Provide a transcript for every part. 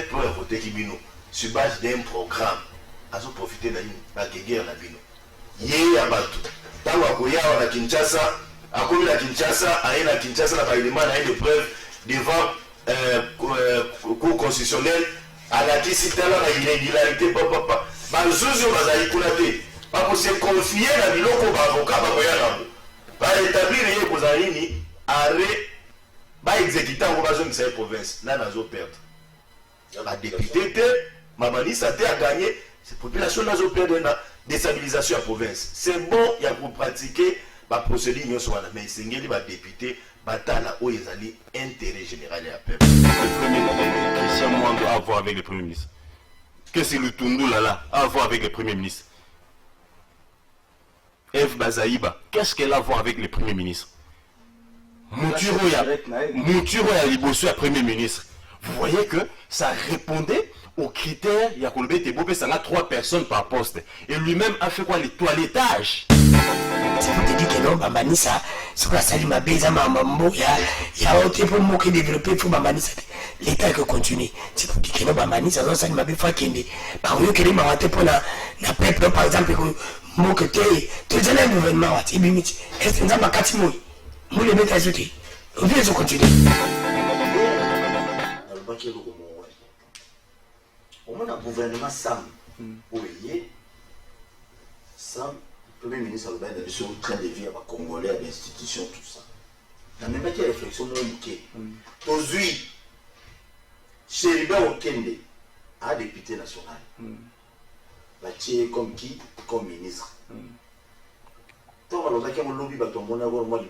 peuple a voté Kibino sur base d'un programme. Ils ont profité de la guerre na bino. Yé à Batou. Tant qu'il y a à Kinshasa, à comme la Kinshasa, à la Kinshasa, la Parlement a une preuve devant cour constitutionnel à la Kissita, la irrégularité, papa. Bazouzou Bazali Koulate. Pas pour se confier à Biloko Bavoka Baboyanabo. Pas établir les Kozalini, arrêt, pas exécuter en besoin de cette province. Là, nous allons perdre. La députée, Mamani Sate a gagné. Cette population n'a pas perdu la déstabilisation de la province. C'est bon, il y a pour pratiquer la procédure, mais c'est les députés, batala où ils allaient intérêt général et à peuple. Le premier ministre, Christian Mwando, a à voir avec le premier ministre. Qu'est-ce que le Tundu là a à voir avec le premier ministre? F. Bazaïba, qu'est-ce qu'elle a à voir avec le premier ministre? Mouturo ya Liboso, le premier ministre. Vous voyez que ça répondait aux critères. Il y a ça a 3 personnes par poste. Et lui-même a fait quoi? Les toilettages. C'est pour te dire que non, Bamanisa, c'est pour ça que ma bise à ma maman, il y a autre pour moi qui développer pour Bamanisa. L'État qui continue. C'est pour dire que non, Bamanisa, ça m'a bien fait qu'il y par exemple, qu'il m'a raté pour la peuple, par exemple, moi que tu es un gouvernement, tu es limite. Est-ce que tu as ma carte? Moi, les bêtes à ajouter. On vient de continuer. Au moins, le gouvernement Sam, oui, Sam, le Premier ministre a sur le train de vie à Congolais, à l'institution, tout ça. Dans même pas qu'il y a réflexion, aujourd'hui, Chéribin Okende, un député national, va tirer comme qui? Comme ministre. Tant que l'on a un lobby, on a un lobby.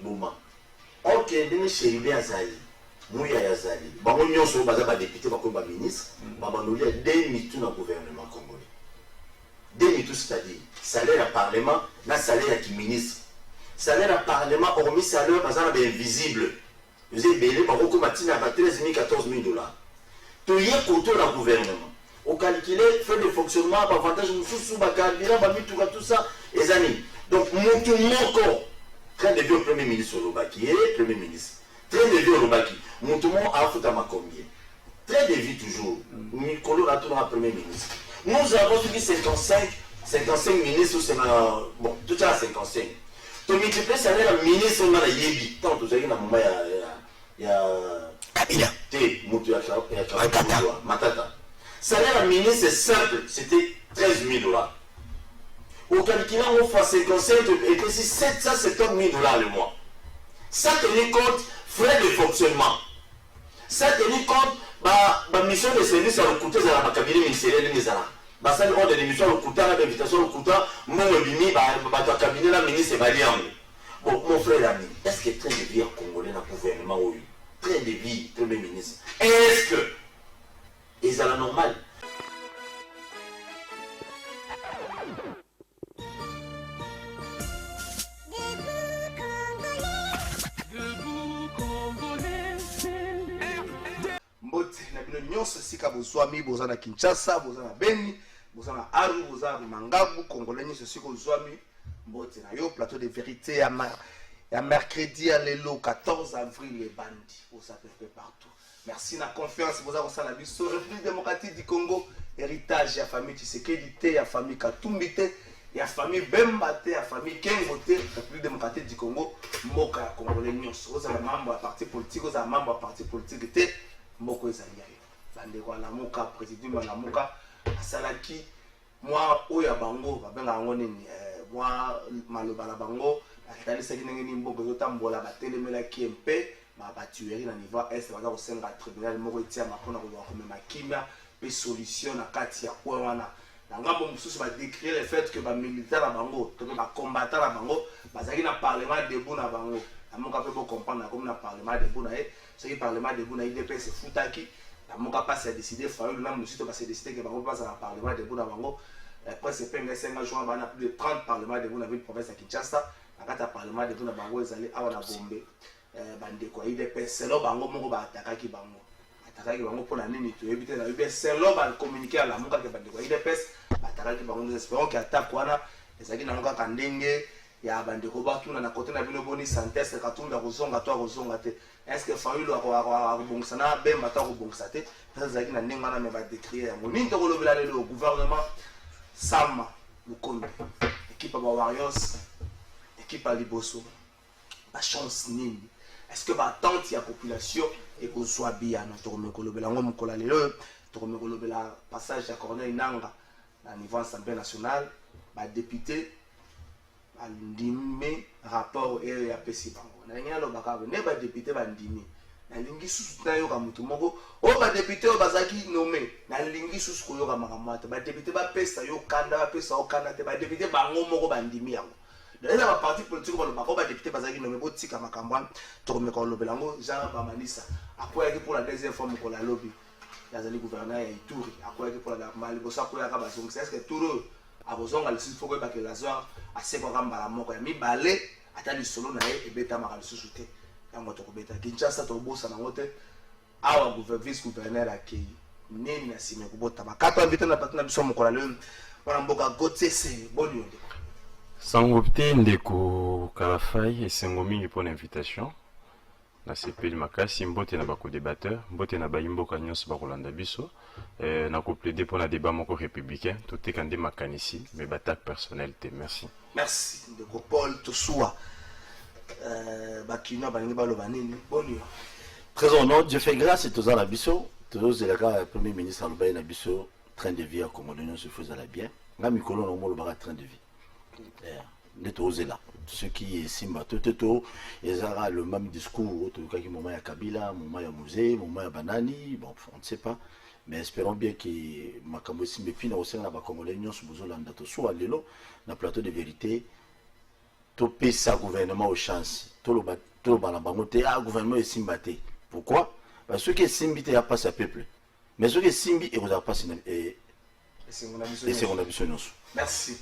Okende, Chéribin Azali. Mouya Yazali, Bangonyon sont basés par député, par ministre, Babanoulia, demi-tout dans le gouvernement congolais. Demi-tout, c'est-à-dire, salaire à parlement, n'a salaire à qui ministre. Salaire à parlement, hormis salaire, par exemple, invisible. Vous avez belé, par contre, Matina à 13 000, 14 000 $. Tout y est côté dans le gouvernement. Au calculé, fait de fonctionnement, par avantage, nous sous Bakarbila, tout ça, les amis. Donc, mon corps, train de vie au Premier ministre Lobaki, Premier ministre. Train de vie au Lobaki. Mon tout le monde a foutu à ma combien. Train de vie toujours. Nicolas a toujours un Premier ministre. Nous avons dit 55 ministres, c'est bon, tout ça à 55. Tu multiplies ça avec le ministre, on a Yebi. Tant que tu as moment, il y a Kabila. Matata. Salaire à ministre, c'est simple, c'était 13 000 $. Au calculant, on fait 55 et c'est 770 000 $ le mois. Ça tenait compte frais de fonctionnement. Ça tenait compte la mission de service à l'écouter dans la cabinet ministériel de Nizala. Ça on de l'émission à l'écouter, l'invitation à l'écouter, mon bimi, le cabinet la ministre Balian. Bon, mon frère ami, est-ce que train de vie congolais dans le gouvernement ou train de vie, Premier ministre, est-ce que ils ont la normale? Nyonso sika bozwami boza na Kinshasa, boza na Beni, boza na Aru, boza na Mangabu, Congolais nyonso sika bozwami mbote na yo plateau de vérité ya mercredi à lelo 14 avril les bandits boza peu partout. Merci na confiance boza ko sala biso République démocratique du Congo, héritage ya famille Tshisekedi, ya famille Katumbi, ya famille Bemba, ya famille Kengo, République démocratique du Congo, mboka ya Congolais nyonso boza na membre ya parti politique, boza membre ya parti politique te moko ezali bandeko ya lamuka président ya lamuka asalaki mwa oyo ya bango babenga yango nini mwa maloba na bango atalisaki ndenge nini mbongo ezotambola batelemelaki mpe batuerie na niveau est baza kosenga tribunal moko etiama mpona kozwa komema kimia mpe solution na kati ya oyo wana na ngambo mosusu badécrire le fait que bamilitaire na bango to mpe bacombattant na bango bazalaki na parlement debout na bango namoka mpe bocomprendre na komi na parlement debout na ye soki parlement debout na idps efutaki namoka mpasi ya décidé fayulu na mosusu to base décidé ke bango mpe bazala parlement debout na bango presse epenga esenga jour bana plus de 30 parlement debout na ville province ya Kinshasa na kati ya parlement debout na bango ezali awa na Bombe bandeko ya idps selo bango moko baatakaki bango mpona nini toyebi te nayebi selo bacommuniqué alamuka ke bandeko ya idps baatakaki bango nous espérons ke atake wana ezalaki nango kaka ndenge ya bandeko batuna na kote na bino boni santese katumba kozonga to kozonga te est-ce que Fayulu akobongisa na bemba to akobongisa te ça zaki na ndenge wana me ba décrire yango nini to kolobela lelo gouvernement Sama Lukonde équipe ba Warriors équipe à Liboso ba chance nini est-ce que ba attente ya population et ko soit bien na to kolobela ngo mukola lelo to kolobela passage ya Corneille Nanga na niveau assemblée nationale ba député andime rapport et ya pesi bango na ngalo bakabo ne ba député ba ndimi na lingi susu na yo ka mutu moko o ba député o bazaki nommé na lingi susu ko yo ka makamata ba député ba pesa yo kanda ba pesa o kanda te ba député bango moko ba ndimi yango dans ba parti politique ba député bazaki nommé bo tika makambwana to ko meko lobelango Jean Bamanisa akoya ki pour la deuxième fois moko la lobby yazali gouverneur ya Ituri akoya ki pour la mali bo sa ko ya ka bazong c'est que tout abozonga le site foko ba ke lazwa asekwa kamba la moko ya mibale atali solo na ye ebeta maka lisusu te yango to kobeta Kinshasa to bosa na ngote awa vice gouverneur akei nini na sime kubota makato invité na patna biso mokola le wana mboka Gotese boni onde Sangopte ndeko Kalafai et Sengomingi pour l'invitation. Na sepeli makasi mbote na bako débatteur, mbote na bayimboka nyonso bakolanda biso. Na ko plaider pour la débat moko républicain, tout est kande makanisi, mais batak personnel te. Merci. Merci ndeko Paul Tosua. Bakino balingi baloba nini boni. Très non, je fais grâce et tous à la biso, tous les gars premier ministre Albaï na biso train de vie à Congolais se faisait la bien. Nga mikolo no mo lo train de vie. Là. Ce qui est Simba Toto, ils auront le même discours, tout cas qui moment à Kabila, moment à Musée, moment à Banani, bon, on ne sait pas, mais espérons bien que Makambo Simbe Pina au sein de la Congolais, nous sommes besoin d'être soit l'élo, dans plateau de vérité, tout ça gouvernement aux chances, tout le balabangote, ah gouvernement est Simbaté. Pourquoi? Parce que Simbité n'a pas sa peuple, mais ce que Simbi et vous a pas et c'est mon ambition. Merci.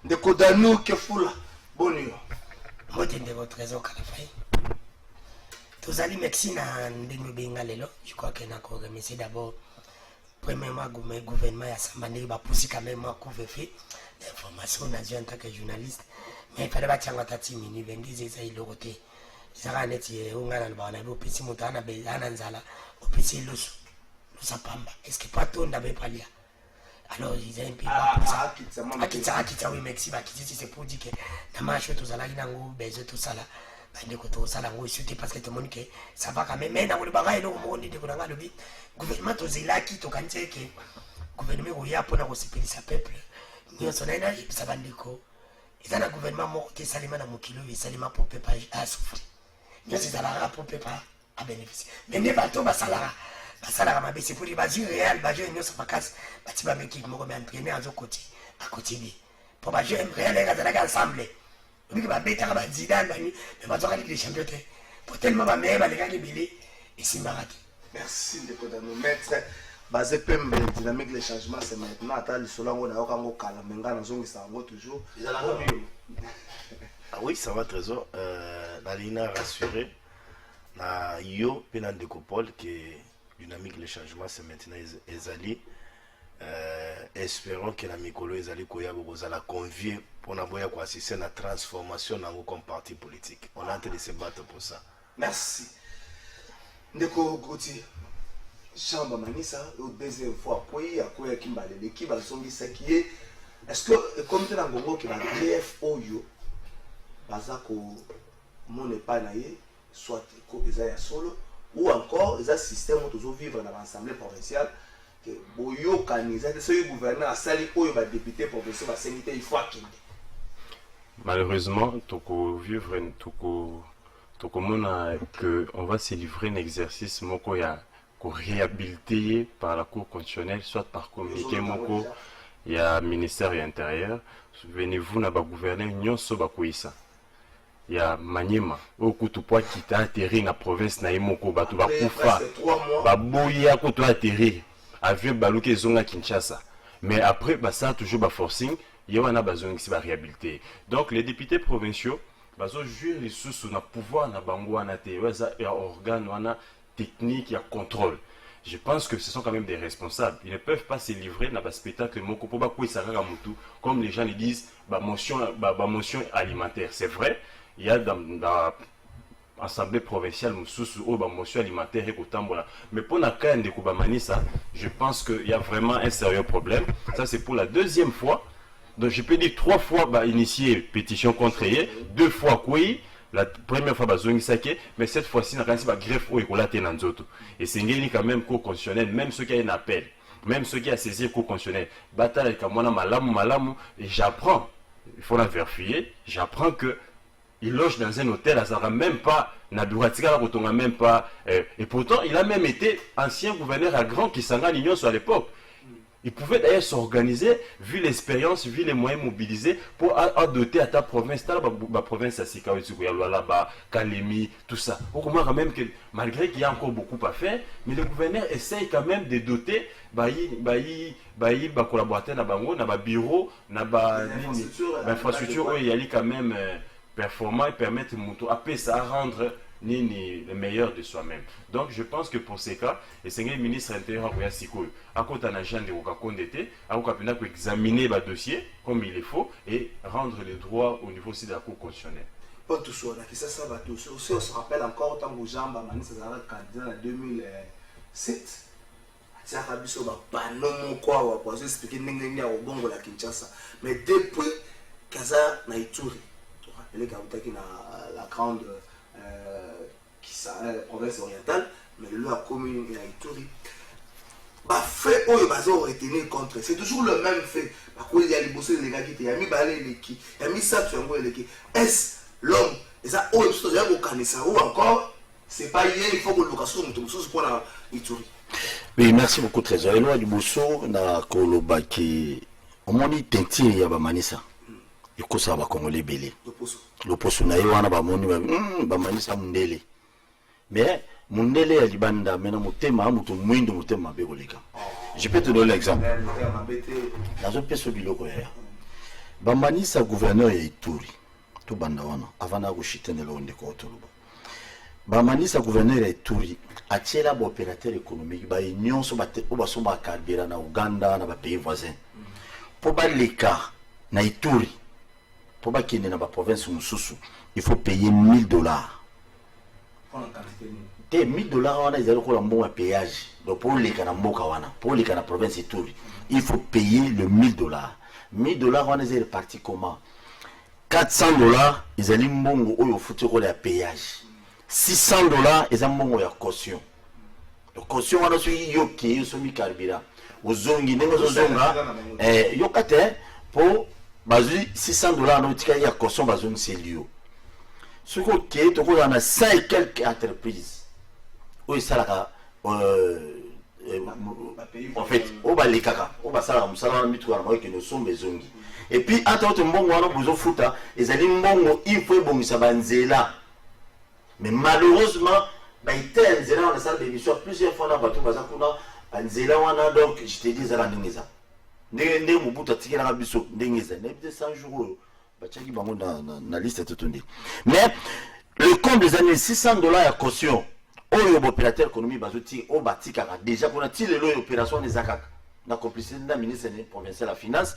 Ndeko Danou Kefula bonio mote ndeko trésor Kalafai tozali merci na ndenge benga lelo je crois que na ko remercier d'abord premièrement gouvernement ya Sambandé ba poussi quand même ko fait l'information na en tant que journaliste mais il fallait ba tanga tati mini 22 ça il le côté ça neti ongana ba na bo pisi mutana be ananzala o pisi loso pamba est-ce que pas tout ndabe palia. Alors, ils ont un peu Akita, oui, merci, c'est pour dire que la marche, tout ça, là, il a un besoin, tout ça, là. Il tout ça, là, parce que tout le monde, ça va quand même. Mais, dans le bagage, le gouvernement, tout ça, là, qui, tout quand c'est que le gouvernement, il y a pour nous séparer sa peuple. Nous sommes là, ça va dire que ils ont un gouvernement qui est salement dans mon kilo, et salement pour peuple à souffrir. Nous sommes là pour peuple à bénéficier. Mais, les bateaux, basala ma c'est pour les bases réel baje nous ça passe bati ba meki mo me entraîner à côté bi pour baje réel les gars ensemble oui ba beta ba Zidane ba ni mais ba zoka les champions pour tellement ba me ba les gars libérés et c'est marqué. Merci de nous mettre basé pembe dynamique les changements c'est maintenant ata le solongo na okango kala menga na zongi ça ngo toujours ah oui ça va trésor la ligne rassuré na yo pena de Paul que dynamique les changements c'est maintenant ezali espérons que la mikolo ezali koya bozala convier pour na boya ko assister na transformation na comme parti politique on est en train de se battre pour ça. Merci ndeko Goti Jean Bamanisa au deuxième fois koyi akoya kimbale l'équipe bazongi sakié est-ce que comme te na ngongo ki ba PF oyo bazako mon pas naie soit ko ezaya solo ou encore les systèmes toujours vivre dans l'assemblée provinciale que boyo kanisa que ce gouverneur a sali oyo ba député provincial ba sénité il faut akende. Malheureusement toko vivre toko mona que on va se livrer un exercice moko ya ko réhabiliter par la cour constitutionnelle soit par communiqué moko ya ministère intérieur. Souvenez-vous na ba gouverneur nyonso ba koisa ya Manyema okutu po kita atterrir na province na Imoko batu ba kufa ba boya kutu atterrir avion baluke zonga Kinshasa mais après bah ça toujours ba forcing yewana bazongi si ba réhabiliter donc les députés provinciaux bazo jouer les sous na pouvoir na bango wana te waza ya organe wana technique ya contrôle je pense que ce sont quand même des responsables. Ils ne peuvent pas se livrer dans un spectacle comme les gens le disent, motion alimentaire. C'est vrai, il y a dans l'Assemblée provinciale motion alimentaire et mais pour la cas de Manissa, je pense qu'il y a vraiment un sérieux problème. Ça, c'est pour la deuxième fois. Donc, je peux dire 3 fois initier pétition contre eux, 2 fois oui. La première fois, mais cette fois-ci, on a quand même greffe au écolaté dans d'autres. Et c'est quand même cours constitutionnel, même ceux qui ont un appel, même ceux qui ont saisi le cours constitutionnel. Bataille comme moi, malamu, et j'apprends, il faut la vérifier, j'apprends que il loge dans un hôtel, ça sera même pas, même pas, et pourtant, il a même été ancien gouverneur à Grand Kisanga l'Union à l'époque. Il pouvait d'ailleurs s'organiser, vu l'expérience, vu les moyens mobilisés, pour doter à ta province, la province à Sikawe, Kalemi, tout ça. On comprend quand même que, malgré qu'il y a encore beaucoup à faire, mais le gouverneur essaye quand même de doter, collaborateurs, bureau, infrastructure, il y a quand même performant et permettre à rendre le meilleur de soi-même. Donc je pense que pour ces cas, le ministre intérieur a côté un agent de examiner le dossier comme il le faut et rendre les droits au niveau aussi de la Cour constitutionnelle. Tout ça, on se rappelle encore tant que Jean Bamani s'est candidat en 2007. Mais depuis Kaza Naituri, il est la grande province orientale, mais le commune et Ituri. Fait retenir contre. C'est toujours le même fait. Il y a les bossés, les gars qui ont mis balai les qui, il y a mis ça sur un les qui. Est-ce l'homme et ça ou encore c'est pas hier il faut que l'occasion de pour la Ituri. Oui, merci beaucoup Trésor. Et là du bosso na koloba qui au moins il tentire ya ba manisa. Il faut ça va congolais belé. Le poso na yo wana ba moni ba manisa mundele. Mais mundele ya libanda mena mutema mutu mwindo mutema be koleka. Je peux te donner l'exemple. Dans un peso biloko ya. Ba manisa gouverneur ya Ituri. To banda wana avant na kushite ne londe ko toluba. Ba manisa gouverneur ya Ituri atiela ba opérateur économique ba union so ba te ba so ba kadira na Uganda na ba pays voisins. Pour ba leka na Ituri. Pour ba kende na ba province mususu, il faut payer $1000. Te $1000 wana izali ko la mbongo péage. Donc pour les kana mboka wana, pour les kana province Ituri, il faut payer le $1000. $1000 wana est réparti comment? $400 izali mbongo oyo futi ko la péage. $600 ezali mbongo ya caution. Donc caution wana so yoki yo so mi carburant. Ozongi nengo zonga yokate pour bazui $600 no tika ya caution bazongi selio. Ce qui est au dans 5 et quelques entreprises. Oui, ça là. En fait, on va les caca, on va ça, on va que nous sommes besoin. Et puis, entre autres, bon, on a besoin de foutre. Et ça dit, bon, il faut bon, ça va là. Mais malheureusement, il y a un dans la salle d'émission plusieurs fois, on a battu, donc je te dis, ça va ça. Ne Mobutu atikela ka biso ndengeza ne 100 jours bachaki bango na liste totondi. Mais le compte des années $600 à caution oyo opérateur économique bazoti o batika déjà pour ti lelo opération des akaka na complicité na ministre provincial la finance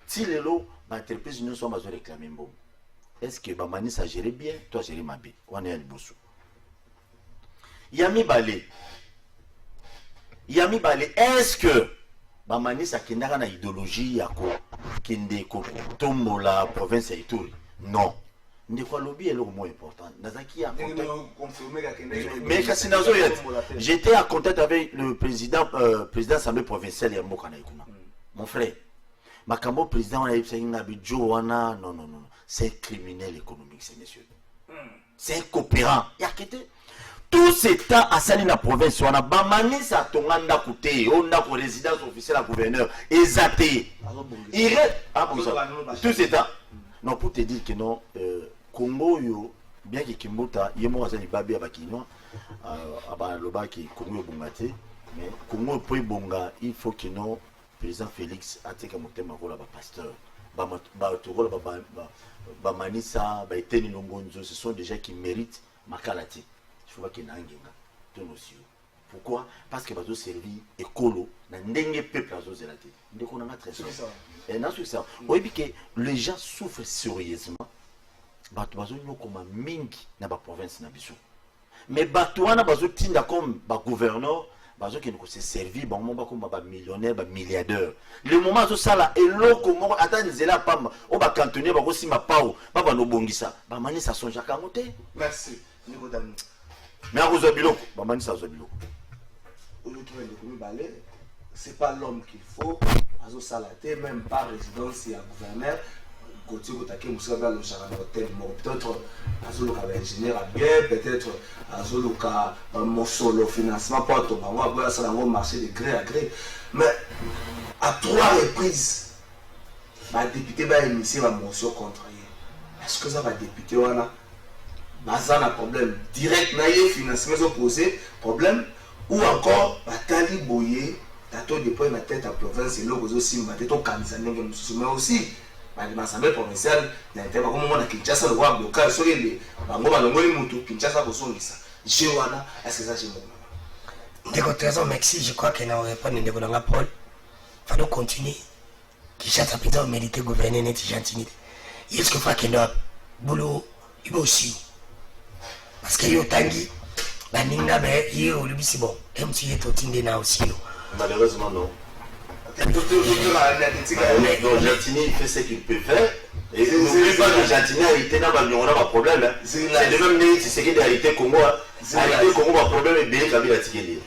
ti lelo ba entreprise nous sont bazo réclamer bon. Est-ce que ba mani ça gérer bien toi gérer mabe wana ya liboso. Yami balé est-ce que Bamanisa kendaka na idéologie ya ko kende ko tombola province ya Ituri? Non. Ndeko lobby est le mot important. Nazaki a mais kasi nazo yet. J'étais en contact avec le président de l'Assemblée provinciale ya Mboka na Ikuna. Mon frère. Makambo président on a dit na bijo wana non. C'est un criminel économique ces messieurs. C'est un coopérant. Ya kete tout ce temps à Sali na province on a bamani sa tonganda koute on a pour résidence officielle à gouverneur ezaté il tout ce temps non pour te dire que non Congo yo bien que Kimbota yemo azali babi abakinwa aba loba ki Congo bongate mais Congo pour bonga il faut que non président Félix ateka motema ko la ba pasteur ba tokola ba manisa ba eteni longonzo ce sont des gens qui méritent makalati. Je vois qu'il y a un gars, Pourquoi? Parce que bazo servi écolo na ndenge peuple azo zelaté. Donc on a très ça. Et dans ce ça, oui que les gens souffrent sérieusement. Bato bazo nyokoma mingi na ba province na biso. Mais bato wana bazo tinda comme ba gouverneur, bazo qui se servi ba momba comme ba millionnaire, ba milliardaire. Le moment azo sala eloko moko atani zela pamba, o ba cantonnier ba ko sima pao, ba no bongisa. Ba manisa sonja kamote. Merci. Niko dami. Mais à cause de biloko, ba manisa zo biloko. C'est pas l'homme qu'il faut. Azo salaté, même pas résidence et gouverneur. Côté Kotake Moussaba le Charan Hôtel, peut-être Azo Luka ingénieur à bien, peut-être Azo Luka mon solo financement pour tout. Moi, voilà, ça va marcher de gré à gré. Mais à 3 reprises, le député va initier ma motion contre lui. Est-ce que ça va député ou non? Ça a un problème direct, naïe financement opposé, problème. Ou encore, Batali Boye, Tato déploie ma tête à province et l'autre aussi, ma tête au Kansan, mais aussi, l'Assemblée provinciale, n'a été pas comme on a Kinshasa, le roi local, sur les Bangoba, le Moutou, Kinshasa, pour son lissa. Jéwana, est-ce que ça j'ai mon De raison, merci, je crois qu'il n'a pas de Ndegolanga Paul. Il faut continuer. Kinshasa, peut-être, mérite gouverner, n'est-ce gentil. Est-ce que faut qu'il y ait un boulot, il va aussi. Parce qu'il y a Tanguy. Baninga be yo libisi bon MC est otinde na aussi. Malheureusement non. Donc Gentini fait ce qu'il peut faire. Et n'oublie pas que Gentini a été dans un problème. C'est de même né c'est ce qui a été Congo. Haïti Congo un problème et bien Kabila Tikeli.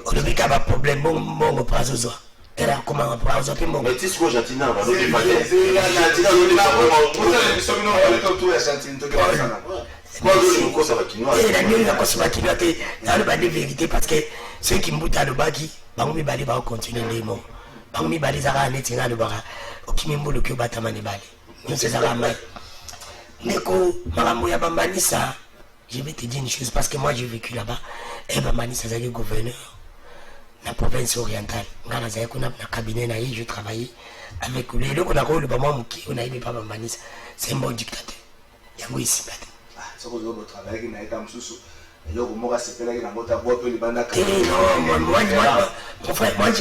On ne pas de problème bon prazozo. Era comment on prazozo pe bon. Mais tu sais que Gentini va nous défendre. La vérité parce que ceux qui me à le baki, bangoumi bali va continuer les mots. Bangoumi bali zara netinga le bara. Okimimbo le kyoba mani bali. Nous c'est zara mai. Neko marambo ya Bambanisa, je vais te dire une chose parce que moi j'ai vécu là-bas. Et Bambanisa c'est le gouverneur la province orientale. Ngana zaya kuna na cabinet na je travaillais avec lui. Le qu'on a le bama muki, on a aimé pas Bambanisa. C'est un bon dictateur. Yango ici bata. Moi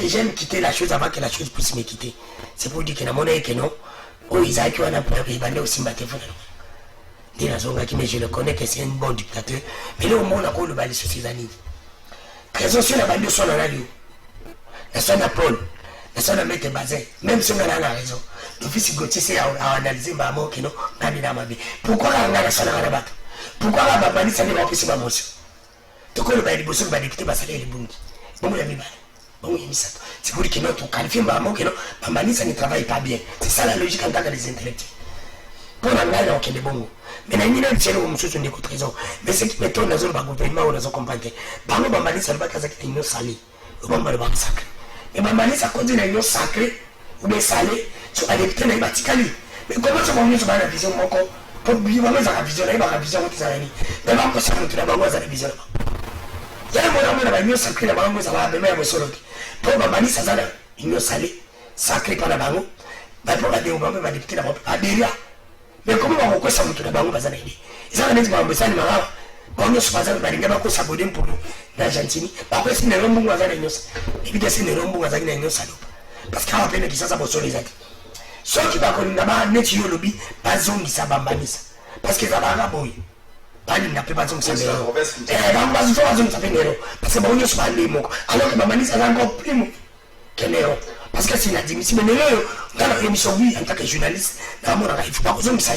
j'aime quitter la chose avant que la chose puisse me quitter. C'est pour dire que mon que non. Oh, Isaac, on a peur qu'il va aussi battre. Mais je le connais que c'est un bon dictateur. Mais là, au monde, on a le balai sur ses années. Raison sur la bande de son radio. La son à Paul. La son à mettre basé. Même si on a la raison. Le fils Gauthier c'est à analyser ma mort qui non, pourquoi on a la salle à la batte? Pourquoi la babani s'en est pas possible à motion? Donc le bail de Bosso va députer Bassalé et Bungi. Bon, il y a mis mal. Bon, il y a mis ça. C'est pour dire que notre qualifié maman que non, babani ça ne travaille pas bien. C'est ça la logique en tant que les intellectuels. Pour la gagne, on est bon. Mais il y a une série où nous sommes des raison. Mais ce qui m'étonne dans le gouvernement, on a compris que Bango babani ça ne va pas casser une salée. Le bon le sacré. Et babani ça continue à une sacré ou bien salé. Sur la député na batikali mais comment ça va sur la vision moko pour vivre dans la vision la vision qui ça ni mais pas que ça nous la bango za vision ya mo na ba nyo sacré la bango ça va même solo pour babani ça zala nyo salé sacré par la bango ba pour la député la aderia mais comment on ko ça nous la bango bazana ni ça ne pas ça ni mara bango so bazana ba linga ba ko sabode pour na Gentini ba ko si ne rombu ngazana nyo éviter si ne rombu ngazana nyo salo parce qu'il y a un peu de qui ça pour les autres. Ceux qui va connaître là-bas, net yo lobby, pas zongi ça Bambanisa. Parce que ça va raboyer. Pas n'a pas zongi ça. Bambanisa ça zongi ça fait nero. Parce que bon yo se parle moko. Alors que Bambanisa c'est encore plus mou que nero. Parce que c'est inadmissible. Mais nero, dans la émission oui en tant que journaliste, dans mon il faut pas zongi ça.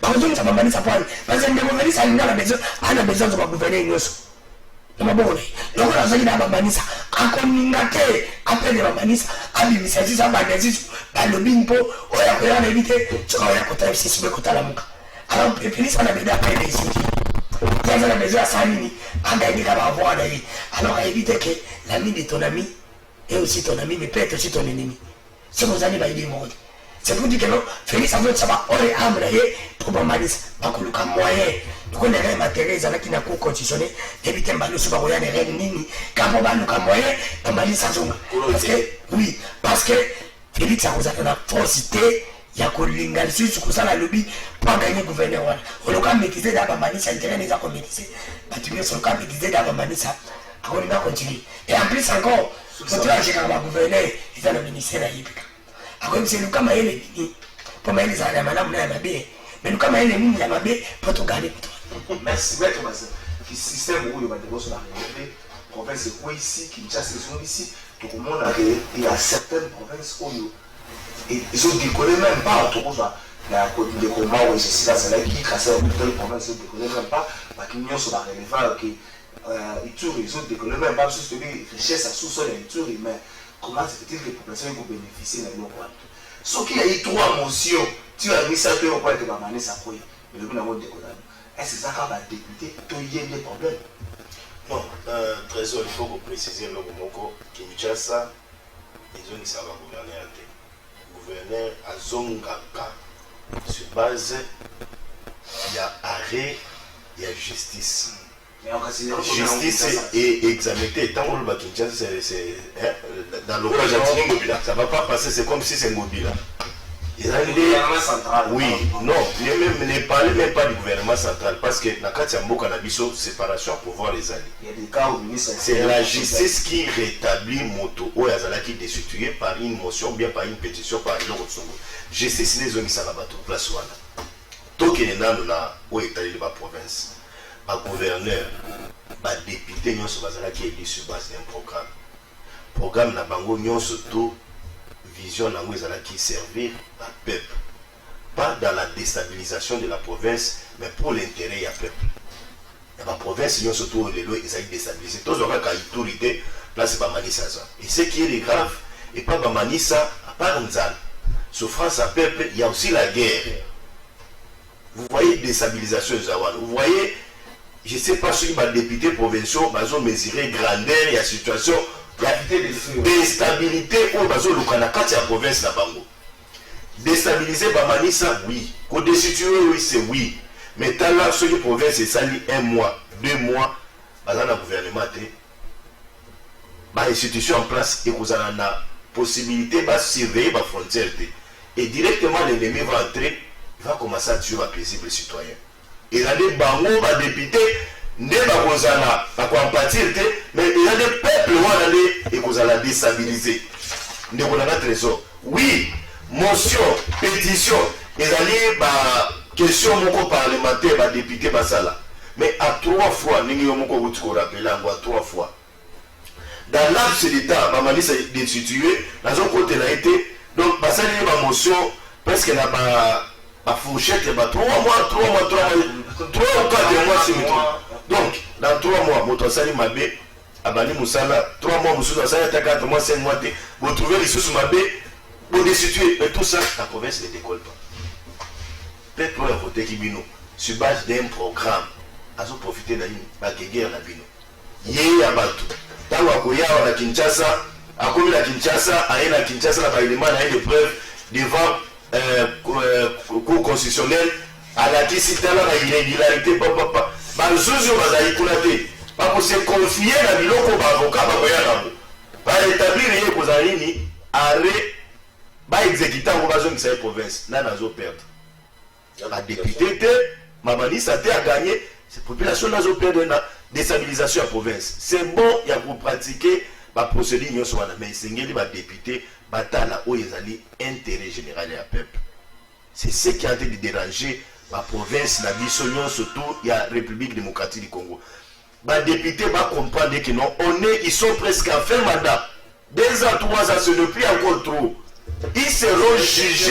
Pas zongi ça Bambanisa pour. Parce que Bambanisa il a besoin de gouverner nyoso. Mabone loko azali na Bambanisa akoninga te apele Bambanisa abimisa sisa banazisu balobi mpo oya koya na éviter tsoka oya kota sisi be kota la muka alors pepelisa na beda apele ici yaza na besoin ça nini agagner ka ba voir d'ailleurs alors éviter que l'ami de ton ami et aussi ton ami mais peut-être aussi ton ennemi c'est nos amis ba idée monde c'est pour dire que non Félix a voulu savoir ore amna ye pour Bambanisa bakoluka moyen donc on est matériel ça qui n'a pas conditionné éviter mbalo suba koya ne règle nini quand on va nous comme moyen Bambanisa zonga parce que oui parce que Félix a osé la forcité ya kolinga lisusu kosala lobi mpo aganye gouverneur wana oloka maîtriser da bamanisa intérêt eza komaîtriser bato nyonso oloka maîtriser da bamanisa akolinga continue et en plus encore moto achekaka bagouverneur eza na ministère ayebika akoyebisa luka mayele nini mpo mayele ezala na malamu na ya mabe mais luka mayele nini ya mabe mpo togarde moto merci maître basa système oyo badekoso na réalité province ekwe ici kinshasa ezongi ici tokomona ke il y a certaines provinces oyo ils ont décollé même pas tokozwa na ndeko mao esika azalaki kasi telle province ils décollé même pas baki nyonso bareleva ke ituri ils ont décollé même pas parce que richesse à sous-sol ya ituri mais comment se fait-il que population eko bénéficier na biloko wana soki ya i trois motion ti oyangisa to yokola te bamanisa koyi elobi nango ndeko nano est-ce que ça va député to ye des problèmes? Non, trésor, il faut que préciser le mot Kinshasa, ils ont dit ça va gouverner. Gouverneur à Zongaka, sur base, il y a arrêt, il y a justice. Justice est examinée. Tant que le Kinshasa, c'est dans le cas ça ne va pas passer, c'est comme si c'est Ngobila. Oui, non, ne parlez même pas du gouvernement central parce que la Katiambo Kanabiso, séparation pour voir les alliés. Il y a des cas où c'est la justice qui rétablit Moto Oyazala qui est destitué par une motion, bien par une pétition, par une autre. Justice les zones Salabato, place Wana. Tant qu'il y a où est allé la province, le gouverneur, le député, qui est élu sur base d'un programme. Programme na bango nyon surtout vision qui servir le peuple. Pas dans la déstabilisation de la province, mais pour l'intérêt du peuple. La province, surtout les lois, ils ont déstabilisé. Tous les gens qui ont autorité, place pas Manissa. Et ce qui est grave, et pas Manissa, à part Nzal. Souffrance à peuple, il y a aussi la guerre. Vous voyez déstabilisation de Zawan. Vous voyez, je ne sais pas si les députés provinciaux ont mesuré grandeur et la situation. Il y a déstabilité au bazo Lukanaka de la province de Bango. Déstabiliser Bamanissa, oui. Co-destituer, oui, c'est oui. Mais tant là, sur les provinces, c'est sali 1 mois, 2 mois, dans le gouvernement, l'institution en place et vous avez la possibilité de surveiller la frontière. Et directement, l'ennemi va entrer, il va commencer à tuer les paisibles citoyens. Et là, les Bango, les députés, ne pas compatir, mais il y a des peuples qui vont la déstabiliser. Ne vous avez trésor. Oui, motion, pétition, il y a des questions parlementaires, des députés, mais à 3 fois, nous avons rappelé à 3 fois. Dans l'abs de l'État, Mamani s'est destitué, dans un côté, il a été, donc, ça y est, motion, presque la fourchette, 3 mois, 3 ou 4 mois, c'est donc, dans 3 mois, Motosali Mabé, Abani Moussala, 3 mois, Moussala, 4 mois, 5 mois, vous trouvez les sous Mabé, vous destituez. Mais tout ça, la province ne décolle pas. Peut-être pour voter Kibino, sur base d'un programme, à se profiter de la guerre de Bino. Yé Abatu, Tawa Koya, à Kinshasa, à Komi la Kinshasa, à la Kinshasa, la Parlement, à une preuve devant cour constitutionnel, à la Kissita, la irrégularité, papa. Bazuzu bazali kuna te bako se confier na biloko ba avocat ba koya nango ba établir ye kozali ni arrêt ba exécuter ngo bazo ngisa province na nazo perdre la député te Mamanissa te a gagné cette population nazo perdre na déstabilisation de la province c'est bon ya pour pratiquer ba procédure nyonso wana mais sengeli ba député batala o ezali intérêt général ya peuple c'est ce qui a été de déranger la province, la Bissonion, surtout, il y a la République démocratique du Congo. Les députés vont comprendre que non, ils sont presque en fin mandat. 2 ans, 3 ans, ce n'est plus encore trop. Ils seront jugés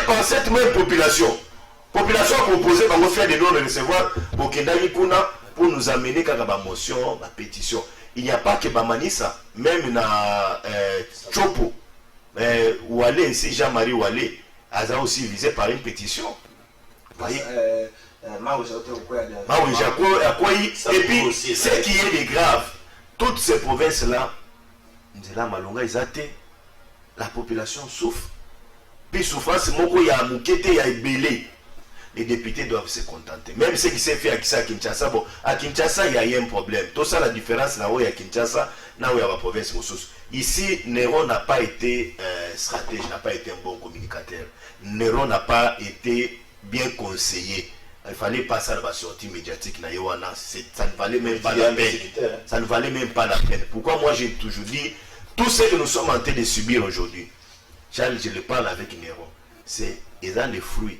par cette même population. Population proposée par faire des dons de recevoir pour pour nous amener à la motion, la pétition. Il n'y a pas que Bamanissa, même dans Chopo, Oualé, ici, Jean-Marie Oualé, a aussi visé par une pétition. Vous voyez et puis, ce qui est de grave, toutes ces provinces-là, la population souffre. Puis souffrance, il y a Moukete, il y a Ebélé. les députés doivent se contenter. Même ce qui s'est fait à Kinshasa, bon, à Kinshasa, il y a un problème. Tout ça, la différence là où il y a Kinshasa, là où il y a la province ressources. Ici, Nero n'a pas été stratège, n'a pas été un bon communicateur. Nero n'a pas été bien conseillé. Il fallait pas ça la sortie médiatique. Ça ne valait même pas la peine. Ça ne valait même pas la peine. Pourquoi moi j'ai toujours dit, tout ce que nous sommes en train de subir aujourd'hui, Charles, je le parle avec Nero, c'est dans les fruits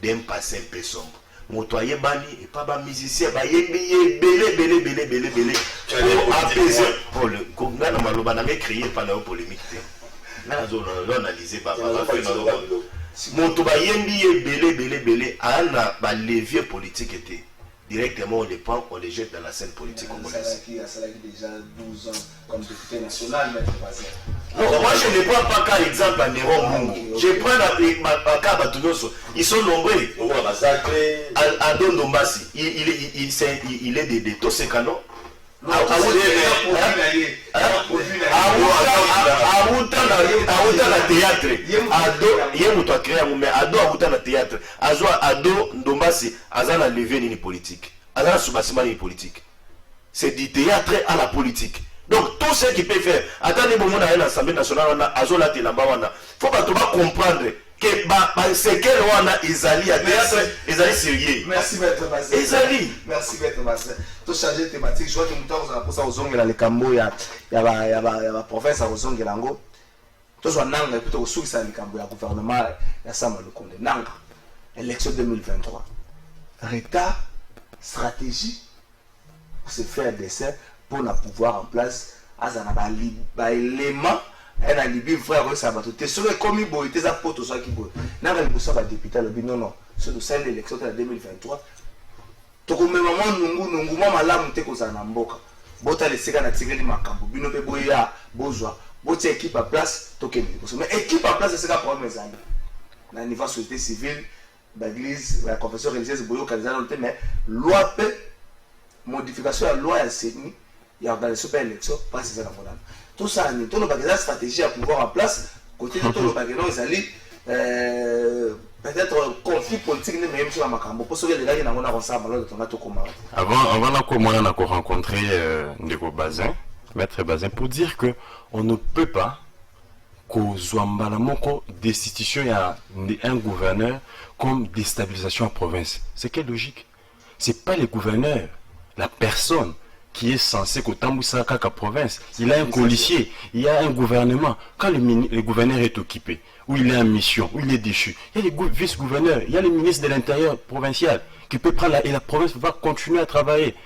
d'un passé un peu sombre. Motoye bani et pas ba musicien ba yembi belé pour apaiser pour le kongana maloba na créé par la polémique na zone analyser ba moto ba yembi belé ana ba levier politique était directement on les prend, on les jette dans la scène politique congolaise. Qui a déjà 12 ans comme député national, mais non, moi je ne prends pas qu'un exemple à Néron Mungu. Je prends ma cas Batunoso. Ils sont nombreux. Adon Dombasi, il est de Tosekano. Théâtre. Ado Ndombasi, Azana levé ni politique. Azana Subasima ni politique. C'est du théâtre à la politique. Donc tout ce qui peut faire, attendez bon monde à l'Assemblée nationale, Azola Telamba, faut pas tout comprendre que c'est quel wana Isali à théâtre, Isali sérieux. Merci Maître Bazin. Isali. Merci Maître Bazin. Tout changer thématique, je vois que nous avons pour ça aux ongles les cambo, il y a province à aux ongles lango. Tout soit nanga plutôt au sous ça les cambo, il y a gouvernement, il y a ça le compte nanga. Élection 2023. Retard, stratégie pour se faire dessin pour pouvoir en place azana ba élément un alibi frère ça va tout sur comme il boit tes apôtres soit qui boit n'a pas besoin de député le non non c'est de l'élection de 2023 to comme maman nungu mama la monter ko za na mboka bota le sika na tigeli makambo bino pe boya bozwa bota équipe à place to kende mais équipe à place c'est ka problème ezali na niveau société civile l'église la confession religieuse boyo kanisa non mais loi pe modification à loi ya CENI il y a organisé super élection pas c'est ça la moderne tout ça ni tout le bagage stratégie à pouvoir en place côté de tout le bagage ils allaient peut-être conflit politique même sur la makambo pour sauver les gars qui n'ont pas ensemble alors on a tout comment avant la comment on a rencontré Ndeko Bazin maître Bazin pour dire que on ne peut pas kozwambala moko destitution ya un gouverneur comme déstabilisation en province. C'est quelle logique? C'est pas le gouverneur, la personne qui est censé qu'Otamboussa Kaka province. Il a un policier, il y a un gouvernement. Quand le gouverneur est occupé, ou il est en mission, ou il est déchu, il y a les vice-gouverneurs, il y a le ministre de l'Intérieur provincial qui peut prendre et la province va continuer à travailler.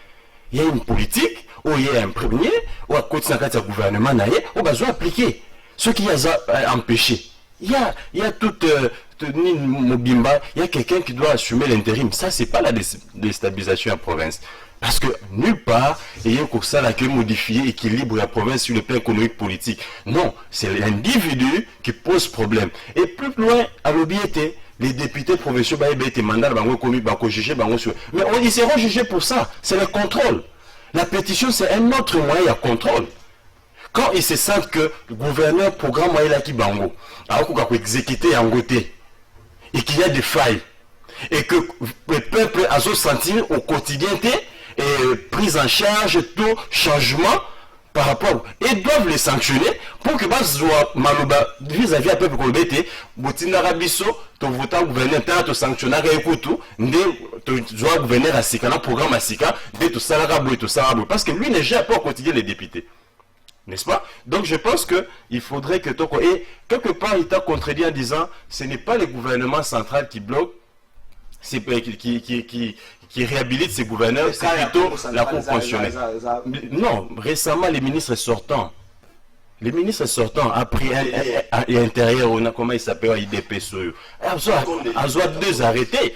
Il y a une politique, ou il y a un premier, ou à côté de gouvernement, ou besoin appliquer. Ce qui a empêché. Il y a toute Mobimba, il y a quelqu'un qui doit assumer l'intérim. Ça, c'est pas la déstabilisation en province. Parce que nulle part, il y a comme ça qui modifier l'équilibre de la province sur le plan économique politique. Non, c'est l'individu qui pose problème. Et plus loin, à l'obéité, les députés provinciaux, mais ils seront jugés pour ça. C'est le contrôle. La pétition, c'est un autre moyen de contrôle. Quand ils se sentent que le gouverneur programme moyen qui bango, a exécuté en côté, et qu'il y a des failles, et que le peuple a senti au quotidien et prise en charge tout changement par rapport et doivent les sanctionner pour que vis-à-vis du peuple congolais botina rabiso to votant gouverneur to sanctionner écoutou ndé to doit gouverneur à sika na programme à sika de tout ça parce que lui ne gère pas au quotidien les députés. N'est-ce pas? Donc je pense qu'il faudrait que Toko... Et quelque part, il t'a contredit en disant ce n'est pas le gouvernement central qui bloque, qui réhabilite ces gouverneurs, c'est plutôt la Cour constitutionnelle. Non, récemment, les ministres sortants, après l'intérieur, on a comment il s'appelle IDP Soyo. Ils ont deux arrêtés.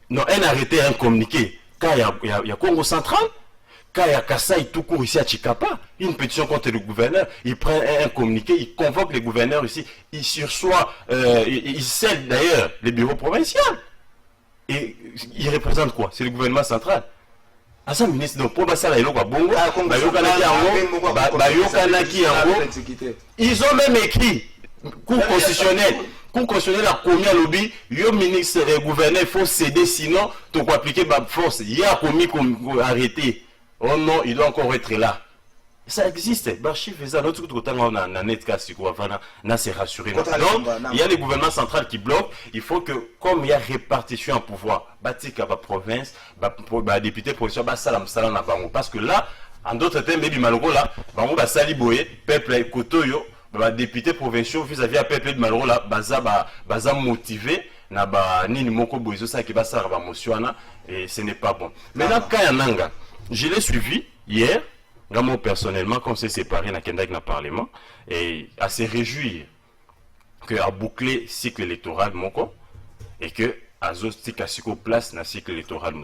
Non, un arrêté et un communiqué. Quand il y a Congo central, quand il y a Kassai tout court ici à Chikapa, une pétition contre le gouverneur, il prend un communiqué, il convoque les gouverneurs ici, il sursoit, il scelle d'ailleurs les bureaux provinciaux. Et il représente quoi? C'est le gouvernement central. Asa ministre donc pour ça là il bongo ils ont même écrit Cour constitutionnelle Cour constitutionnelle a commis à lobby, yo ministre et gouverneur, il faut céder, sinon, tu peux appliquer ma force. Il y a commis qu'on arrêté. Oh non, il doit encore être là. Ça existe. Bah, chiffre, ça, notre côté, on a un net cas, on s'est rassuré. Donc, il y a les gouvernements centraux qui bloquent. Il faut que, comme il y a répartition en pouvoir, bâtir la province, député, provincial, salam, parce que là, en d'autres termes, mais malheureux là, bah, sali boye, peuple, kotoyo, député provinciaux vis-à-vis à peuple de malheureux là, baza motivé, na ba nini moko boizo ça qui va ça ba motiona et ce n'est pas bon. Maintenant, Kayananga, je l'ai suivi hier. Moi, personnellement, quand on s'est séparé dans le Parlement, et à se réjouir qu'à boucler le cycle électoral, et que à Zostika Siko place dans le cycle électoral,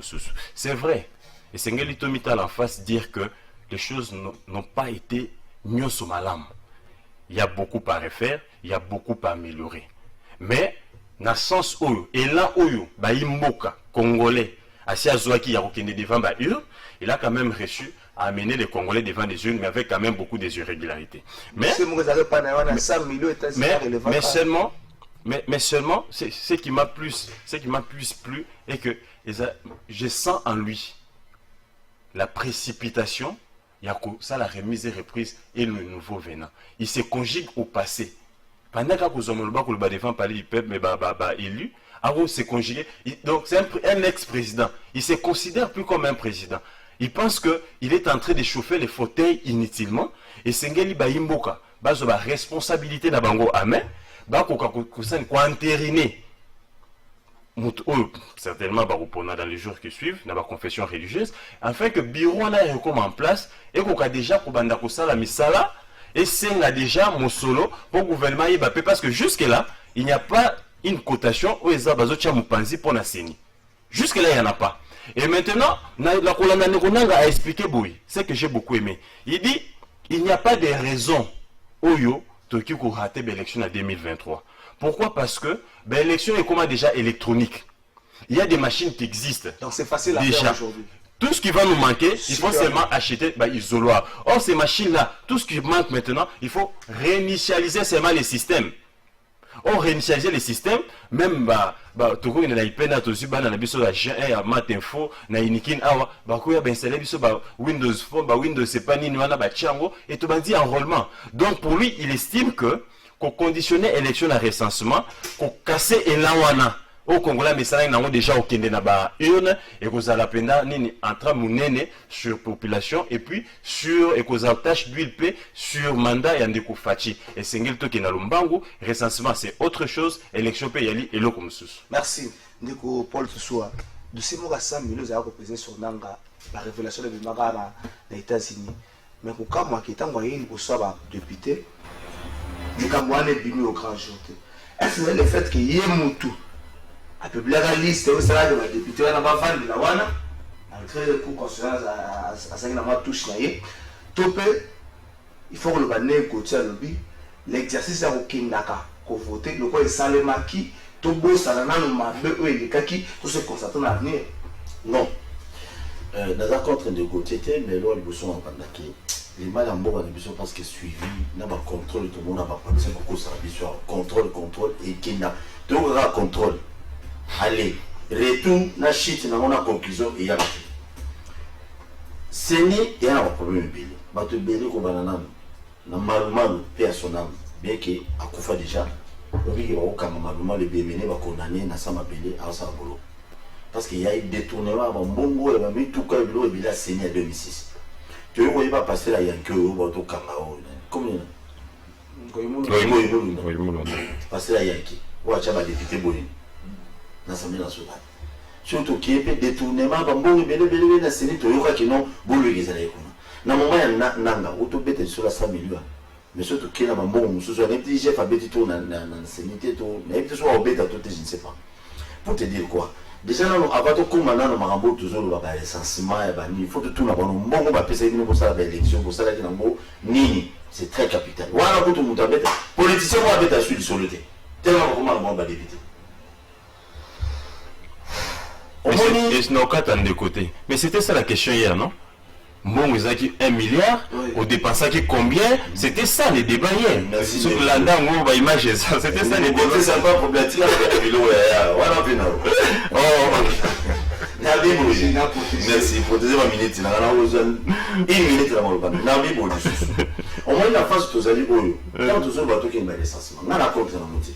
c'est vrai. Et c'est Ngelito en face dire que les choses n'ont pas été mieux sous ma lame. Il y a beaucoup à refaire, il y a beaucoup à améliorer. Mais, dans le sens où, et là où, Imboka, Congolais, Asia Zouaki, Yarokende devant il a quand même reçu à amener les Congolais devant des urnes, mais avec quand même beaucoup d'irrégularités. Mais seulement, ce qui m'a plus plu est que je sens en lui la précipitation, ça la remise et reprise et le nouveau venant. Il se conjugue au passé. Pendant que vous avez devant parler du peuple, mais élu, alors c'est conjugué. Donc c'est un ex-président. Il se considère plus comme un président. Il pense qu'il est en train de chauffer les fauteuils inutilement. Et Sengeli Baimboka, la responsabilité de Bango Amen, quoi entériner. Certainement, dans les jours qui suivent, dans la confession religieuse, afin que bureau a en place et qu'on a déjà la misala et c'est déjà mon solo pour le gouvernement parce que jusque-là, il n'y a pas une cotation où les abazotia moupanzi pour la CENI. Jusque-là, il n'y en a pas. Et maintenant, la Kolanda a expliqué ce que j'ai beaucoup aimé. Il dit, il n'y a pas de raison Oyo Tokyo pour rater l'élection en 2023. Pourquoi? Parce que l'élection est comment déjà électronique. Il y a des machines qui existent. Donc c'est facile à faire aujourd'hui. Tout ce qui va nous manquer, il faut seulement acheter isoloir. Or, ces machines-là, tout ce qui manque maintenant, il faut réinitialiser seulement les systèmes. On réinitialiser les systèmes, même tout le monde a peine à tout ça, na biso la G1 à Matinfo, na Inikin awa, bakuya installer biso Windows Phone, Windows c'est pas ni wana ba chango et tout dit enrôlement. Donc pour lui, il estime que qu'on conditionnait élection à recensement, qu'on cassait elawana. Au Congolais, mais ça n'a déjà au Kende naba urne et qu'on a la peine nini entre mounene sur population et puis sur et qu'on a tâche d'huile paix sur mandat et andeko fachi et sengel to kena lumbangu recensement c'est autre chose élection paix yali et l'eau comme sous. Merci ndeko Paul Toussoua de ces mots à 100 millions à représenter sur Nanga la révélation de Bimagara des États-Unis mais pour quand moi qui est envoyé au soir député du Cameroun bimi au grand jour est-ce que le fait qu'il y ait Moutou à publier la liste au salaire de la députée à la bafane de la wana avec le cours constitutionnel à 5 mois touche naïe topé il faut que le bané côté à lobby l'exercice à aucun naka qu'on vote le quoi est salemaki to beau salana no mabe ou les kaki tout se constater dans l'avenir non dans un contre de côté mais là ils sont en pandaki les mal en bon de parce que suivi n'a pas contrôle tout le monde n'a pas pensé beaucoup ça contrôle et qui n'a tout le contrôle. Allez, retour na shit na on a conclusion et y a Seni il y a un problème belé. Bato belé ko banana na malumalu personnel bien que akufa déjà. Obi ki ba okanga malumalu le bébé ba condamné na sama belé à sa bolo. Parce qu'il y a eu détournement ba mbongo et ba mi tout ka bilo et bila Seni en 2006. Tu vois il va passer la yanke o ba to kanga o. Comme passer la yanke. Ou acha ba député boye. L'Assemblée nationale. Surtout qui est détournement, bambou, belé, na série, tu vois qui non, boulou, ils allaient comme. Na moment, il y a nanga, auto bête sur la 100 millions. Mais surtout qui est là, bambou, ce soit un petit chef à bête tout, na sénité tout, mais il soit au bête à tout, je ne sais pas. Pour te dire quoi? Déjà, avant de comme maintenant, marambo, toujours, le recensement, il faut tout le monde, bon, on va passer pour ça, l'élection, pour ça, qui n'a ni, c'est très capital. Voilà, pour tout le monde, politicien, on va bête à suivre sur le thé. Tellement comment on va débuter. Et ce n'est pas de côté. Mais c'était ça la question hier, non? Bon, ils ont 1 milliard, on dépensait combien? C'était ça les débats hier. Merci. Sur la dame, bah, image ça. C'était ça les débats. C'est sympa pour la tira de vélo. Voilà, bien. Oh, merci. Protéger ma minute. Une minute là, Nabi Boli. Au moins, la phase tous allés au quand tous les bateaux qui ont des sentiments. On a compris la moitié.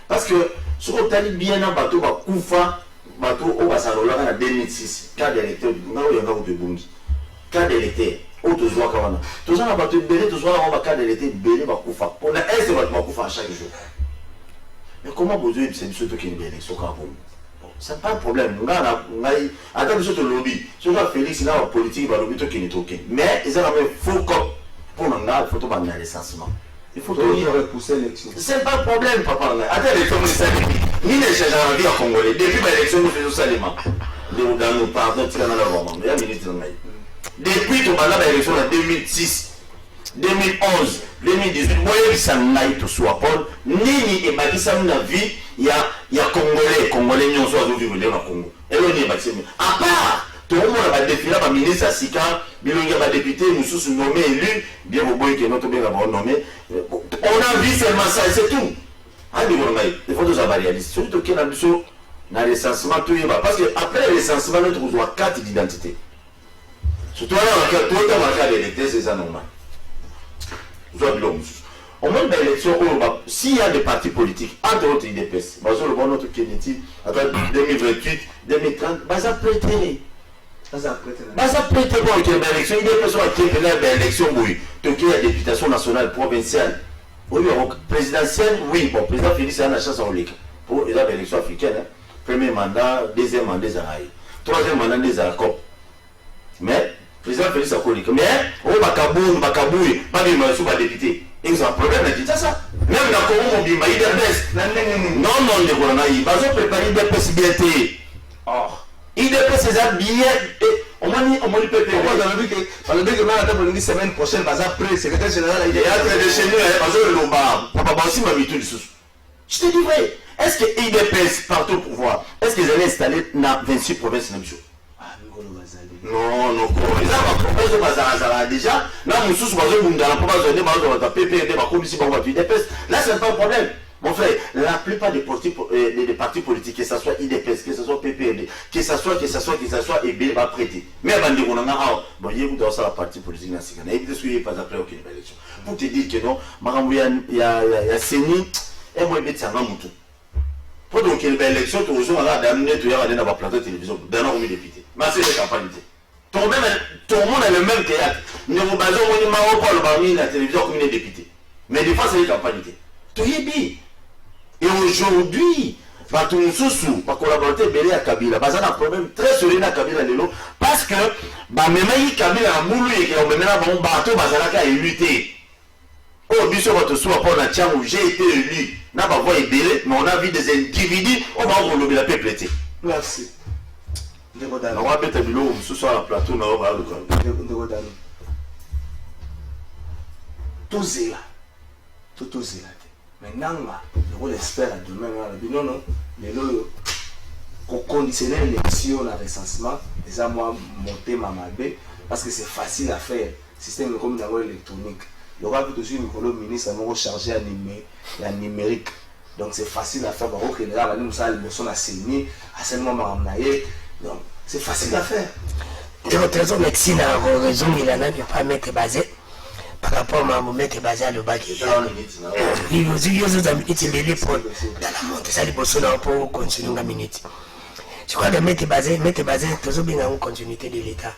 Parce que ce qu'on a dit bien un bateau, Koufa, bateau, au Basalola en 2006, cas d'électeur, on a eu un gars de Bungi. Cas d'électeur, au Tozoa Kawana. Tozoa n'a pas de belé, Tozoa n'a pas de cas d'électeur, belé, Bakoufa. On a un seul bateau Bakoufa à chaque jour. Mais comment vous avez c'est surtout qu'il y a une élection quand vous c'est pas un problème. Nous attends, monsieur le lobby. Si on a Félix, il a la politique, il va lobby, qui n'est ok. Mais ils ont un faux cop. Pour nous, il faut pas mener les sentiments. Il faut repousser l'élection. C'est pas un problème, papa. Attends, l'élection, c'est ça. Ni les gens en vie à Congolais. Depuis l'élection, nous faisons ça les mains. Dans nos pardons, tu en as la voix. Il y a une minute dans depuis ton mandat d'élection en 2006, 2011, 2018, moi je suis allé tout soit Paul, ni et Bakissa na vie, il y a Congolais n'y ont soit vivre dans le Congo. Et là on est bâti. À part, tout le monde a défilé par ministre Sika, bien il y a député, nous sommes nommés élus, bien au bout que notre bien avoir nommé. On a vu seulement ça, c'est tout. Il faut tous avoir réalisé. Surtout qu'il y a un mission dans le recensement tout y va. Parce que après le recensement, nous avons 4 d'identité. Surtout là, tout le temps, on a l'électeur, c'est ça normal. Au moment de l'élection, s'il y a des partis politiques, entre autres IDPS, le bon notre Kennedy, après 2028, 2030, ça prêter. Ça prêter pour une élection, IDPS va créer une élection, oui. Donc il y a des députations nationales, provinciales. Oui, présidentielle, oui, bon, président Félix a la chance en Olika. Pour les élections africaines, premier mandat, deuxième mandat des Araïs, troisième mandat des Aracop. Mais, président Félix a Olika. Mais, au Bakaboué, pas de monsieur, pas député. Ils ont un problème, mais ça. Même dans le Congo, on dit, mais IDPS. Non, les Coronaïs, ils ont préparé IDPS bien. Or, IDPS, c'est bien. On m'a dit peut-être. On a dit que la semaine prochaine, après, secrétaire général, il est en train de chez nous, parce que le Lomba, papa aussi m'a mis tout le sous. Je te dis vrai, est-ce que IDPS, partout au pouvoir, est-ce qu'ils allaient installer dans 26 provinces de Namibie? Non, ils ont pas déjà. Là, nous sommes pas là, c'est pas un problème. Mon frère, la plupart des partis politiques, que ce soit IDPS, que ce soit PPRD, que ce soit EB, va prêter. Mais avant de dire, bon, il y a la partie politique dans ce cas. Il n'y a pas après aucune élection. Pour te dire que non, il y a Séni, et moi, il y a Moutou. Pour donc une belle élection, tu as amené tout à l'heure dans la plateau de télévision, dans la député. Mais c'est des campagnes. Tout le monde a le même théâtre. Nous vous basons au Maroc, la télévision comme une députée. Mais des fois, c'est des campagnes. Tout est bien. Et aujourd'hui, tout le monde va collaborer avec Kabila. Il y a un problème très sérieux avec Kabila. Parce que, même si Kabila a moulu et qu'il a même un bateau, il a lutté. Oh, bien sûr, votre soir, pour la tienne où j'ai été élu, n'a pas voix ébélé, mais on a vu des individus, on va enlever la peuple. Merci. On va mettre un bilot ce soir à la plateau, on va le faire. Tout c'est là. Tout c'est là. Maintenant, on espère demain, non, mais là, qu'on conditionne l'élection, le recensement, déjà moi, monter ma malbé, parce que c'est facile à faire. Système comme dans l'électronique. Il y aura toujours un ministre chargé à numérique. Donc c'est facile à faire. Donc c'est facile à faire. De toute façon, médecine a raison, il en a pas mettre basé par rapport à mon mettre basé à le bac. Il vous dit, vous avez minutes, il est pour dans la montée, ça les bossons pour continuer la minute. Je crois que mettre basé, toujours bien en continuité de l'État.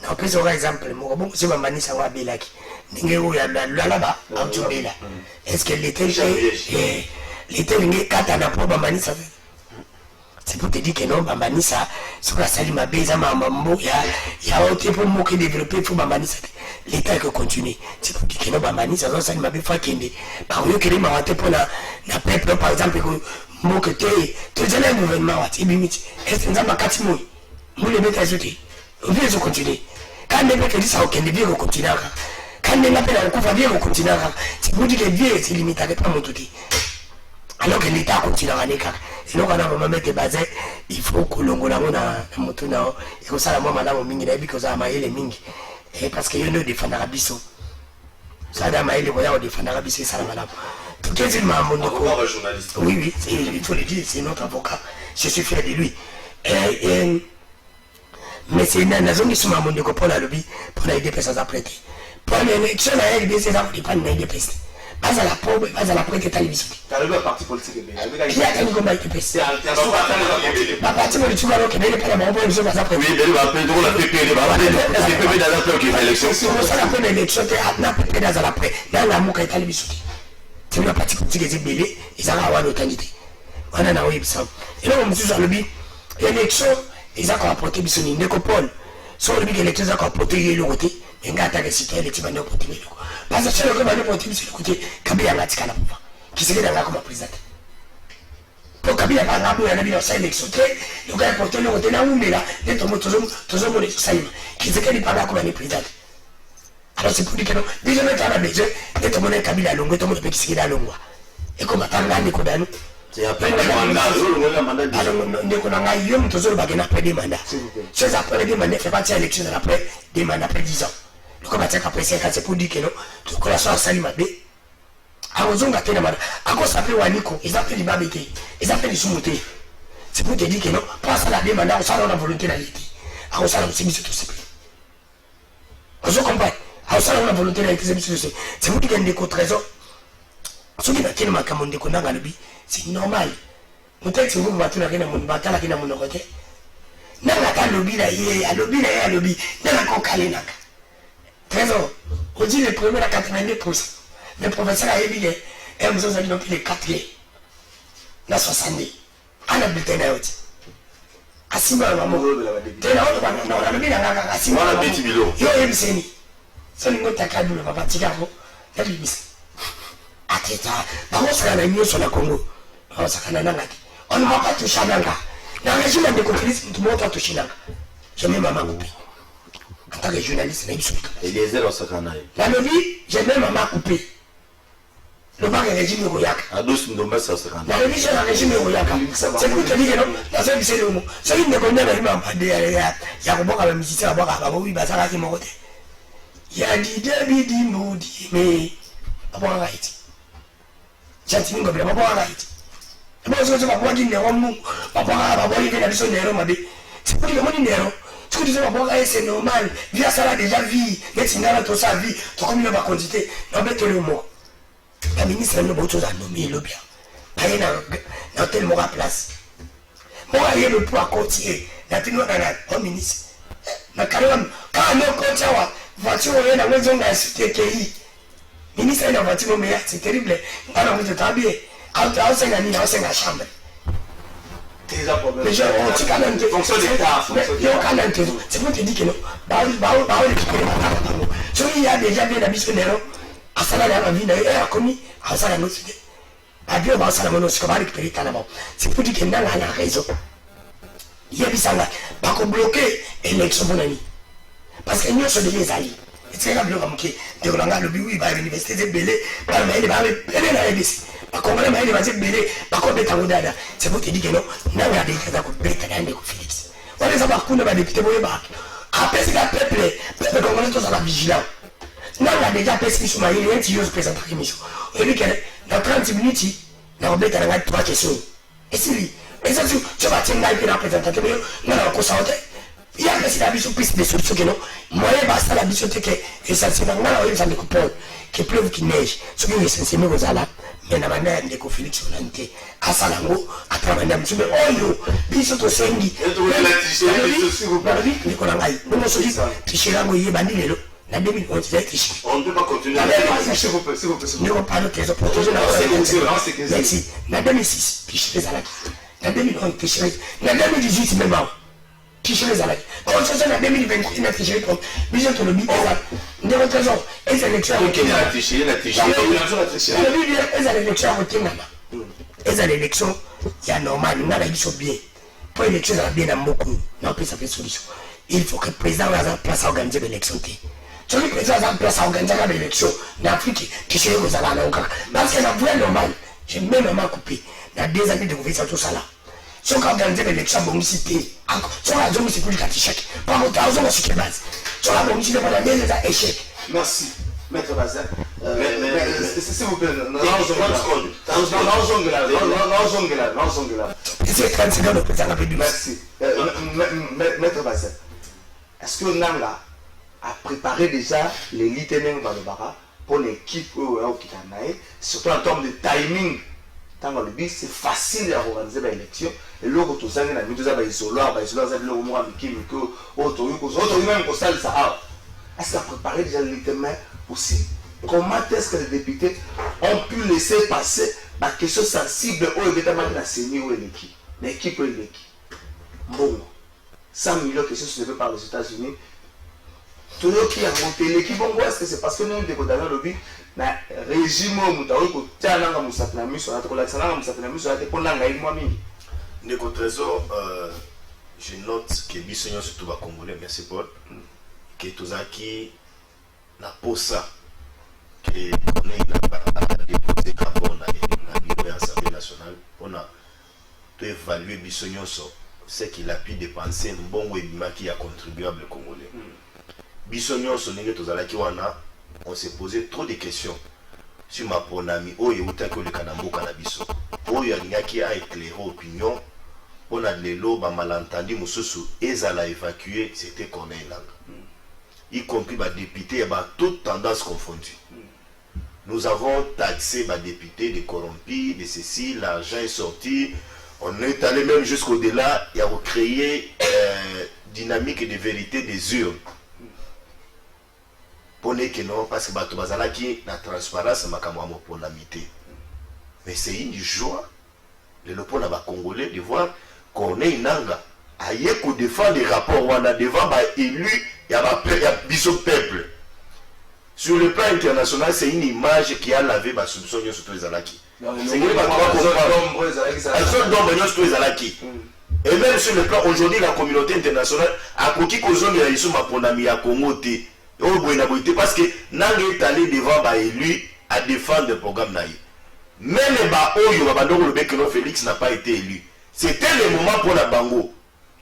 Non, plus par exemple, moi, bon, si ma manie ça va bien là, là-bas, en Tchoumbela. Est-ce que l'État, l'État, quand on a pas ma manie ça c'est pour te dire que non, Bambanisa, sur la salle, ma bise, il y a un type de qui développer pour Bambanisa. L'État qui continue. C'est pour dire que non, Bambanisa, ça m'a fait faire qu'il y ait. Par exemple, il m'a raté pour la peuple, par exemple, que tu es un gouvernement, est-ce que tu as un catimo? Vous les mettez à jeter. Vous devez continuer. Quand les mecs disent ça, on devient continuer. Quand les mecs disent ça, on devient continuer. C'est pour dire que Dieu, c'est limité, pas mon tout. alors que l'état continue à aller kaka sinon quand on va mettre basé il faut que l'ongo la mona moto na et comme ça la maman madame mingi na bi ko za maele mingi et parce que yo défendre biso ça da maele ko ya défendre biso ça la madame tout est il m'a mon journaliste. oui il faut le dire c'est notre avocat je suis fier de lui mais c'est une raison qui m'a mon ko pour la lobby pour aider personnes à prêter pour l'élection là il bien c'est ça pour pas aider personnes pas à la pauvre pas à la prêter télévision T'arrives à parti politique il y a quand même aider personnes C'est la partie politique alors que les pas bon je vais après Oui, il va appeler la PP, il va appeler parce que PP dans la qui va élection. c'est pour ça la première élection na PP dans la après dans la muka télévision c'est la partie politique est belé ils ont avoir l'authenticité on a na website et là on me dit sur le bi élection ils ont apporté bisoni ndeko Paul sur le bi élection ils ont apporté le côté ngata ke sito élection bande apporté le parce que c'est le bande apporté bisoni côté kabila ngatika na pouvoir qui se dans comme président pour kabila ba ngabu ya na bi sa élection te le gars apporté le côté na umela les tomo tozo les ça qui se kali pas comme président alors c'est pour dire que non déjà maintenant on a besoin les tomo na kabila longo tomo pe qui se dans longo et comme atanga ndeko dano C'est après le mandat. Alors, nous avons toujours après des mandats. Ces après des mandats, fait partie de l'élection après des mandats après 10 ans. Le combat après 5 ans, c'est pour dire que non, tout le monde a salimé. À Ozon, à Ténamada, à cause de Waniko, ils appellent les babétés, ils appellent les sous-montés. C'est pour te dire que non, pas ça la demande, on s'en a la volonté d'alité. À Ozon, on s'est mis sur tout ce pays. On comprend. À Ozon, on a la volonté d'alité, c'est pour dire qu'il y a des contre-raisons. Ce qui est tellement comme on dit qu'on a dans le but, c'est normal. Peut-être que vous battez la gueule, vous battez la gueule à mon côté. N'a pas lobby là, il y a lobby là, il y a lobby. N'a pas qu'on calé n'a. Trésor, on dit le premier à 82%. Le professeur a évidé, et nous avons dit les 4 la 70. On a bulletin là aussi. À 6 mois, maman. T'es là, on a lobby là, à 6 mois. On a petit bilo. Yo, MCN. C'est le mot de ta cadre, le papa, tu gardes. Il y a le Ateta, bango sakana nyonso na Congo. On sakana nanga. On ne va pas toucher nanga. Dans le régime de conflit, tout le monde va toucher nanga. Je mets maman coupée. En tant que journaliste, Et les zéros sakana. la lobby, j'ai même maman coupée. Le bar est régime de Royaka. À 12 ndomba ça sakana. La lobby, c'est le régime de Royaka. C'est pour te dire que non, dans ce lycée de mot. Celui qui ne connaît pas, il y a un bon à la musique, à boire à oui, bah ça va qui m'en côté. Il y a dit David Moudi, mais à boire à Haïti. Chantini ngobela papa right. Ebo so papa di nero mu. Papa papa di na biso nero mabe. C'est pour dire mon nero. Tu dis papa c'est normal. Via ça là déjà vie. Mais si n'a pas sa vie, tu comme il va quantité. Non mais tout le mot. La ministre ne peut pas nommer le bien. Pas dans tel mot à place. Moi il le poids côtier. La tino na ministre. Na carrément quand on côtier wa voiture na maison na CTKI. Ministre de la voiture, c'est terrible. Alors, vous êtes habillé. Quand tu as un chambre. Les gens ont quand même fonction d'État. C'est pour te dire que non. Il y a déjà des missionnaires. À ça, la vie n'a commis. À ça, la noce. À Dieu, ça, la mono, c'est récupérer ta là-bas. C'est pour dire que dans la raison. Il y a des gens pas qu'on bloquer l'élection de mon ami. Parce que nous sommes des alliés. C'est là que de Rolanga le but va à l'université de Belé, par le mail, il va ABC. Par contre, le mail va être Belé, par contre, Betaouda. C'est pour te dire que non, n'a pas des cas de Beta de Félix. On les a pas qu'on a député pour les bacs. Après, c'est la peuple congolais tous à la vigilance. N'a pas déjà pesqué sur ma île, et tu oses présenter la mission. On dit que dans 30 minutes, on va mettre 3 questions. Et c'est lui. Mais ça, tu vas tenir la représentative, on a consenté. Il y a la mission plus de solutions que non. Moi, basta la mission que essentiellement, on a des coupons qui pleuvent, qui neige. Ce qui est essentiellement aux alas, mais la manière de Félix Solante, à Salango, à travers la mission, oh yo, biso to sengi. La 2011, c'est triché. On ne peut pas continuer. S'il vous plaît. Nous ne parlons que les opportunités. Merci. La 2006, triché les alas. La 2011, triché les alas. La 2018, même pas. Tricher les alliés. On se sent en 2023, il a triché comme vision de l'objet. Nous avons raison. Et c'est l'élection. Il a triché. L'élection, il y a normal, nous avons dit bien. Pour l'élection, ça va bien dans beaucoup. Non, puis ça fait solution. Il faut que le président ait en place à organiser l'élection. Si le président a en place à organiser l'élection, l'Afrique, tricher les alliés. Parce que la vraie normale, j'ai même coupé. Il y a 2 années de gouvernement tout ça là. Si on organise l'élection, on si on a dit que c'est échec. Par contre, on a sur base. Si on a dit que c'est échec. Merci. Maître Bazin. S'il vous plaît, non, c'est 30 secondes de président de la merci. Maître Bazin, est-ce que Nanga a préparé déjà les lieutenants dans le bara pour l'équipe qui surtout en termes de timing? Dans le but, c'est facile d'organiser l'élection. Et là, tout ça, il y a des isoloirs, est-ce qu'il a préparé déjà les lieutenants aussi? Comment est-ce que les députés ont pu laisser passer la question sensible au évidemment de la CENI ou l'équipe ou l'équipe? Bon, 100 millions de questions soulevées par les États-Unis. Tout le monde qui a monté l'équipe, est-ce que c'est parce que nous avons découvert le but le régime où nous avons Ndeko Trésor, je note que Bissonio surtout va Congolais, merci Paul, que Tozaki n'a pas ça, que on a déposé rapport dans l'Assemblée nationale, on a évalué Bissonio ce qu'il a pu dépenser, un bon webima qui a contribuable Congolais. Bissonio, on s'est posé trop de questions sur ma ponami, oh et outako le kanambo kanabiso, oh qui a éclairé opinion. On a de l'eau, malentendu, Moussoussou, et ça l'a évacué, c'était Corneille Nanga. Y compris les députés, il y a toutes tendances confondues. Nous avons taxé les députés de corrompus, de ceci, l'argent est sorti. On est allé même jusqu'au-delà, il y a créé dynamique de vérité des urnes. Pour que non, parce que la transparence, c'est la mité. Mais c'est une joie, le pont à Congolais, de voir Corneille Nanga aille qu'on défend les rapports on a devant élu il y a biso peuple sur le plan international. C'est une image qui a lavé ma soupçon sur les Alaki, c'est et même sur le plan aujourd'hui la communauté internationale a coquille qu'aux hommes ils sont ma ponami à Congo parce que Nanga est allé devant élu à défendre le programme naï. Même le Félix n'a pas été élu. C'était le moment pour la Bango.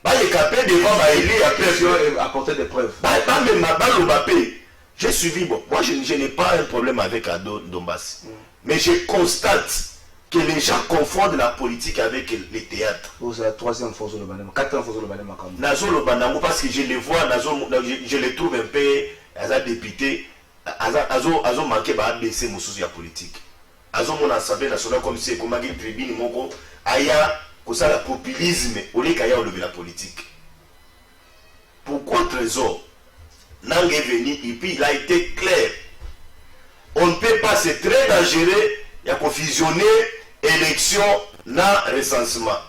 Il est capable de voir élu après apporter des preuves. J'ai suivi, bon, moi je n'ai pas un problème avec Ado Dombassi. Mais je constate que les gens confondent la politique avec les théâtres. C'est la 3e fois sur le Banamo, 4e fois sur le Banamo. Nazo le Banamo, parce que je les vois, je les trouve un peu, as député, azo manqué à baisser mon souci à politique. Azo mon assemblée nationale comme c'est comme une tribune, mon aya. Que ça, le populisme, au lieu qu'il y a levé la politique. Pourquoi Trésor Nang est venu et puis il a été clair. On ne peut pas, c'est très dangereux, il y a fusionner élection na recensement.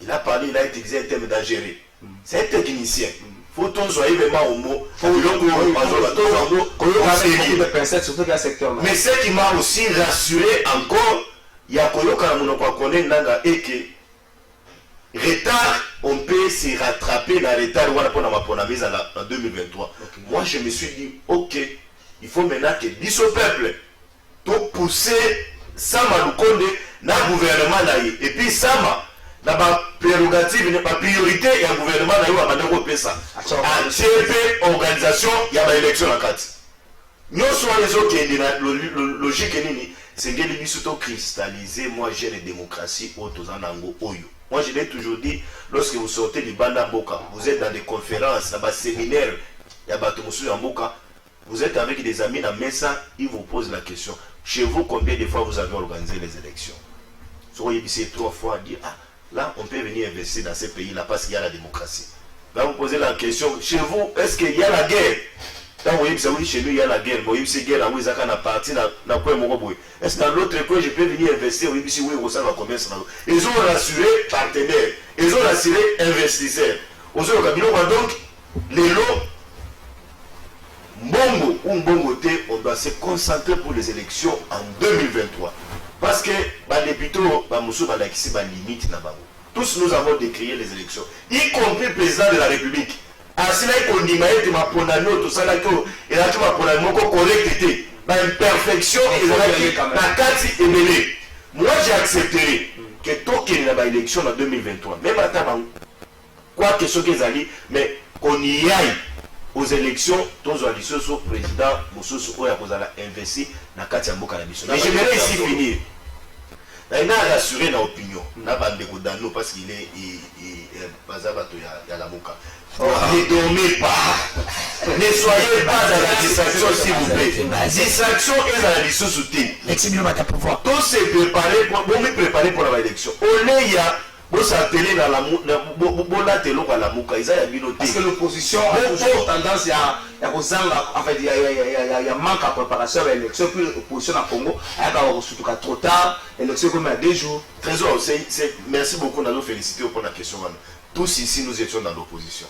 Il a parlé, il a utilisé un terme dangereux. C'est un technicien. Faut qu'on soit vraiment au mot. Mais ce qui m'a aussi rassuré encore, il y a Koyoka Monokwa Nanga et que retard, on peut se rattraper dans le retard pour la mise en 2023. Okay. Moi, je me suis dit, ok, il faut maintenant que Bisso peuple, pour pousser Sama Lukonde dans le gouvernement. Et puis Sama, dans la prérogative, pas priorité, il y a un gouvernement qui a ça. À TP, organisation, il y a une élection en 4. Nous sommes les autres qui ont la logique, c'est que les Bissouto cristallisé, moi j'ai la démocratie au Tozanango Oyo. Moi je l'ai toujours dit, lorsque vous sortez du Banda Mboka, vous êtes dans des conférences, dans des séminaires, il y a Batomoussou en Mboka, vous êtes avec des amis dans Mesa, ils vous posent la question, chez vous combien de fois vous avez organisé les élections? Soyez ici 3 fois à dire, ah, là on peut venir investir dans ces pays-là parce qu'il y a la démocratie. Là vous posez la question, chez vous, est-ce qu'il y a la guerre? Quand vous voyez que chez nous il y a la guerre, vous voyez que c'est guerre, vous avez une partie dans quoi est-ce que dans l'autre coin je peux venir investir? Vous voyez que oui, ça va combien ça va. Ils ont rassuré partenaires, ils ont rassuré investisseurs. Donc les lots, Mbongo ou Mbongo T, on doit se concentrer pour les élections en 2023. Parce que les députés, les limites. Tous nous avons décrié les élections, y compris le président de la République. Asina ikondima ete maponami tout ça là que et là tu maponami moko correcté ba imperfection et la kati ebele. Moi j'ai accepté que tokeni na élection en 2023 même attends quoi que ce qu'ils allaient mais qu'on y aille aux élections tous les lisusu président mosusu oya kozala investi na kati ya mboka na biso mais j'aimerais ici finir na rassurer na opinion na bandeko dano parce qu'il est baza bato ya la moka ne dormez pas ne soyez pas dans la distraction s'il vous plaît distraction est dans la lisusu te tous se préparer pour me préparer pour l'élection on ya bosatele na la bolatelo kwa la moka isa ya bino te parce que l'opposition a toujours tendance ya kozanga en fait il y a manque à préparation à l'élection puis l'opposition à Congo a surtout trop tard l'élection comme à 2 jours. Trésor merci beaucoup de nous féliciter pour la question. Tous ici nous étions dans l'opposition.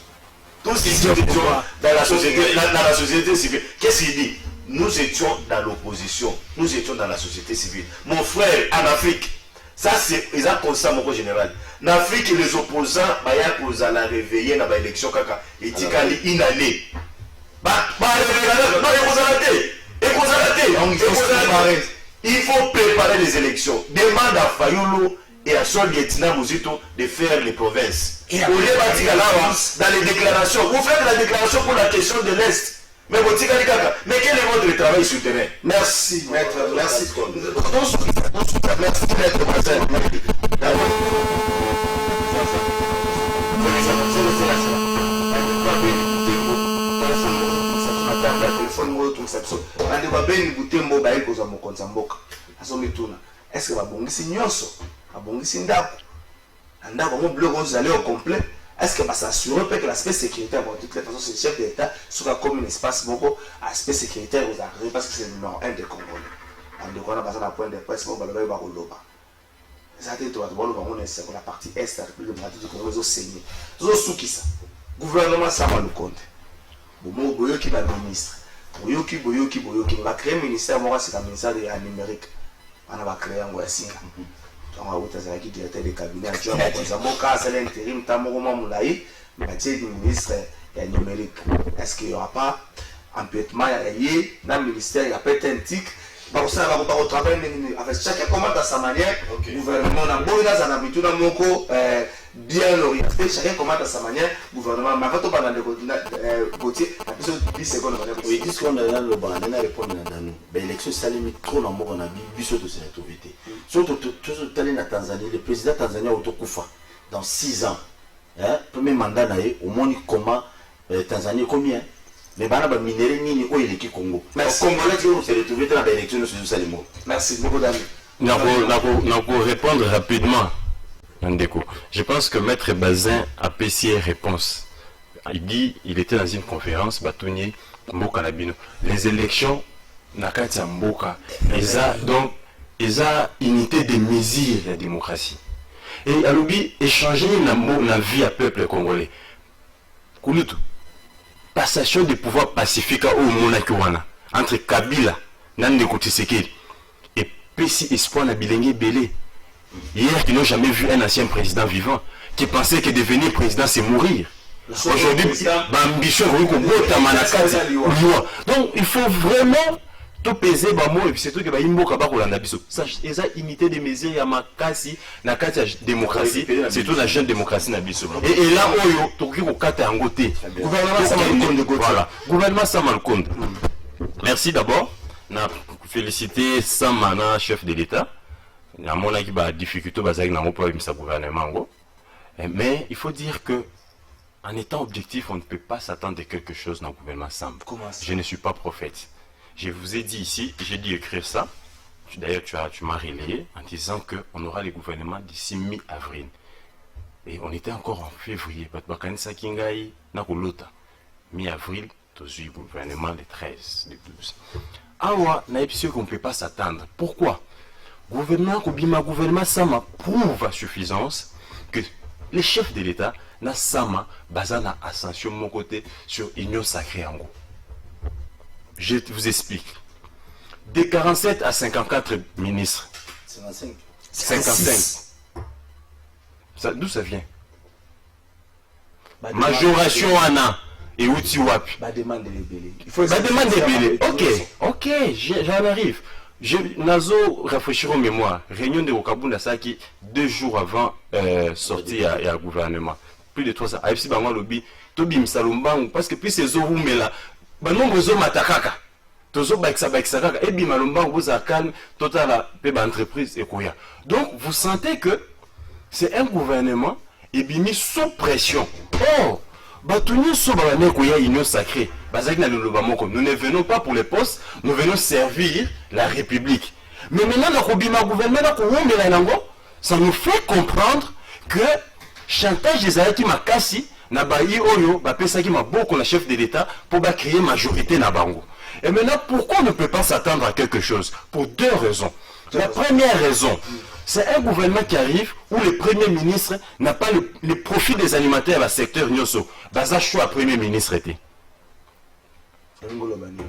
Tous ici nous étions dans la société civile. Qu'est-ce qu'il dit? Nous étions dans l'opposition. Nous étions dans la société civile. Mon frère en Afrique, ça c'est un constat mon général. En Afrique, les opposants, ils ont réveillé dans l'élection et ils une année. Il faut préparer les élections. Demande à Fayoulou et à son lieutenant Mouzito de faire les provinces. Au lieu de dans les déclarations, vous faites la déclaration pour la question de l'Est. Mais mais quel est votre travail sur le terrain? Merci, maître. Merci. Merci, maître Marcel. Est-ce que babongisi nyonso babongisi ndako ndako mo bloc on allait au complet est-ce que s'assurer que l'aspect sécuritaire bon toutes les façons c'est le chef d'État sur comme un espace beaucoup aspect sécuritaire aux arrivées parce que c'est le numéro 1 des Congolais on doit avoir besoin d'un point de presse pour baloba ba koloba ça te doit baloba on est sur la partie est la République démocratique du Congo zo saigner zo soukisa gouvernement Sama Lukonde bomo boyoki ba ministre boyoki va créer ministère moi c'est le ministère de la numérique on va créer un singa on va utiliser qui directeur de cabinet adjoint pour Mboka c'est l'intérim tamoroma moulaï métier du ministre de numérique est-ce qu'il y aura pas empiètement y a dans ministère il y a peut-être un tic par ça va pas travailler avec chacun comment à sa manière gouvernement na boina za na bitu na moko bien orienté chacun comment à sa manière gouvernement ma photo pas dans le côté à plus 10 secondes oui 10 secondes dans le banc na répondre na dano ben élection salimi trop na moko na biso de cette autorité surtout tout tali na Tanzanie le président tanzanien autokufa dans 6 ans hein premier mandat na au moins comment Tanzanie combien mais bana ba minéré nini o ileki Congo Congolais qui ont se retrouver dans l'élection sur Salimo. Merci beaucoup Dani. Pour répondre rapidement Ndeko, je pense que maître Bazin a pécié réponse. Il dit il était dans une conférence Batounier Mboka Labino. Les élections nakati Mboka donc ils a unité de mesures la démocratie. Et alobi échanger la vie à peuple congolais. Kulutu passation de pouvoir pacifique au Monakiwana entre Kabila Nandeko Tshisekedi et Pessi Espoir na Bilenge Belé. Hier, qui n'ont jamais vu un ancien président vivant qui pensait que devenir président c'est mourir. Aujourd'hui, ambition donc il faut vraiment tout peser et puis c'est tout que Imboka Bakolanda biso. Ça eza unité de mesures ya makasi na kati ya démocratie, c'est tout la jeune démocratie na biso. Et là oyo toki ko kata yango te. Gouvernement Sama Lukonde voilà. Gouvernement Sama Lukonde. Merci d'abord. Na féliciter Samana chef de l'État. Na mona ki ba difficulté bazaki na mo problème sa gouvernement. Mais il faut dire que en étant objectif, on ne peut pas s'attendre à quelque chose dans le gouvernement Sam. Je ne suis pas prophète. Je vous ai dit ici, j'ai dit écrire ça. D'ailleurs, tu m'as relayé en disant qu'on aura les gouvernements d'ici mi-avril. Et on était encore en février. Mi-avril, tu as eu le gouvernement le 13, le 12. Awa, on ne peut pas s'attendre. Pourquoi? Gouvernement Sama prouve à suffisance que les chefs de l'État na Sama basana ascension de mon côté sur Union Sacrée Ango. Je vous explique. De 47 à 54 ministres. 55. D'où ça vient? Majoration Anna et Outi Wapi. Demande les bélés. Il faut demander les bélés. Ok, j'en arrive. Nazo réfléchir aux mémoires. Réunion de Okabunda Saki 2 jours avant sortie à gouvernement. Plus de 3 ans. AFC Bango Lobby, Tobi Msalumbangu, parce que puis ces eaux mais là, nombre de matakaka. Tozo Baixakaka, et Bimalumbangu, vous a calme, total la entreprise et quoi. Donc vous sentez que c'est un gouvernement et mis sous pression. Oh! Union sacrée. Nous ne venons pas pour les postes, nous venons servir la République. Mais maintenant, ça nous fait comprendre que chantage des Aïki Makasi, Nabayi Oyo, Bapesaki Maboko, la chef de l'État, pour créer majorité Nabango. Et maintenant, pourquoi on ne peut pas s'attendre à quelque chose? Pour 2 raisons. La première raison, c'est un gouvernement qui arrive où le Premier ministre n'a pas le profit des animateurs dans le secteur Nyoso. Baza choix Premier ministre était.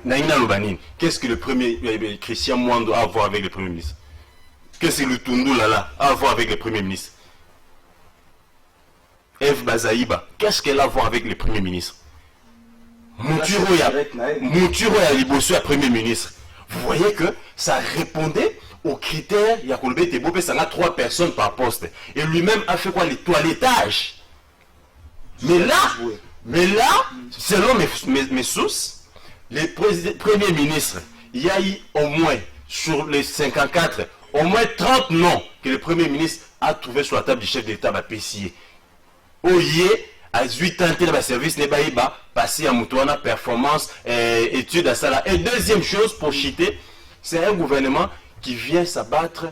Naïna Lobanine. Qu'est-ce que le Premier Christian Mwando a à voir avec le Premier ministre? Qu'est-ce que le Tundu Lala a à voir avec le Premier ministre? Eve Bazaïba, qu'est-ce qu'elle a à voir avec le Premier ministre? Mouturo ya Liboso à Premier ministre. Vous voyez que ça répondait aux critères, il y a 3 personnes par poste. Et lui-même a fait quoi? Les toilettages. Mais là, selon mes sources, les premiers ministres, il y a eu au moins, sur les 54, au moins 30 noms que le Premier ministre a trouvé sur la table du chef d'État à PCA. Oye, à 8 ans, le service n'est pas passé à Moutouana, performance, études à ça. Et deuxième chose, pour chiter, c'est un gouvernement qui vient s'abattre,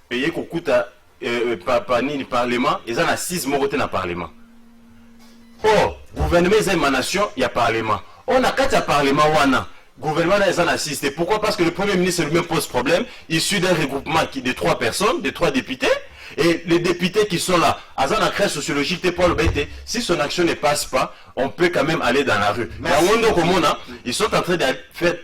payer qu'on coûte à Parlement, ils en assisent morts dans le Parlement. Oh, gouvernement, ils ont émanation, il y a Parlement. On a 4 Parlement, gouvernement, ils en assistent. Pourquoi? Parce que le Premier ministre lui-même pose problème, issu d'un regroupement de 3 personnes, de 3 députés. Et les députés qui sont là, Azan a créé sociologique, si son action ne passe pas, on peut quand même aller dans la rue. Mais ils sont en train de faire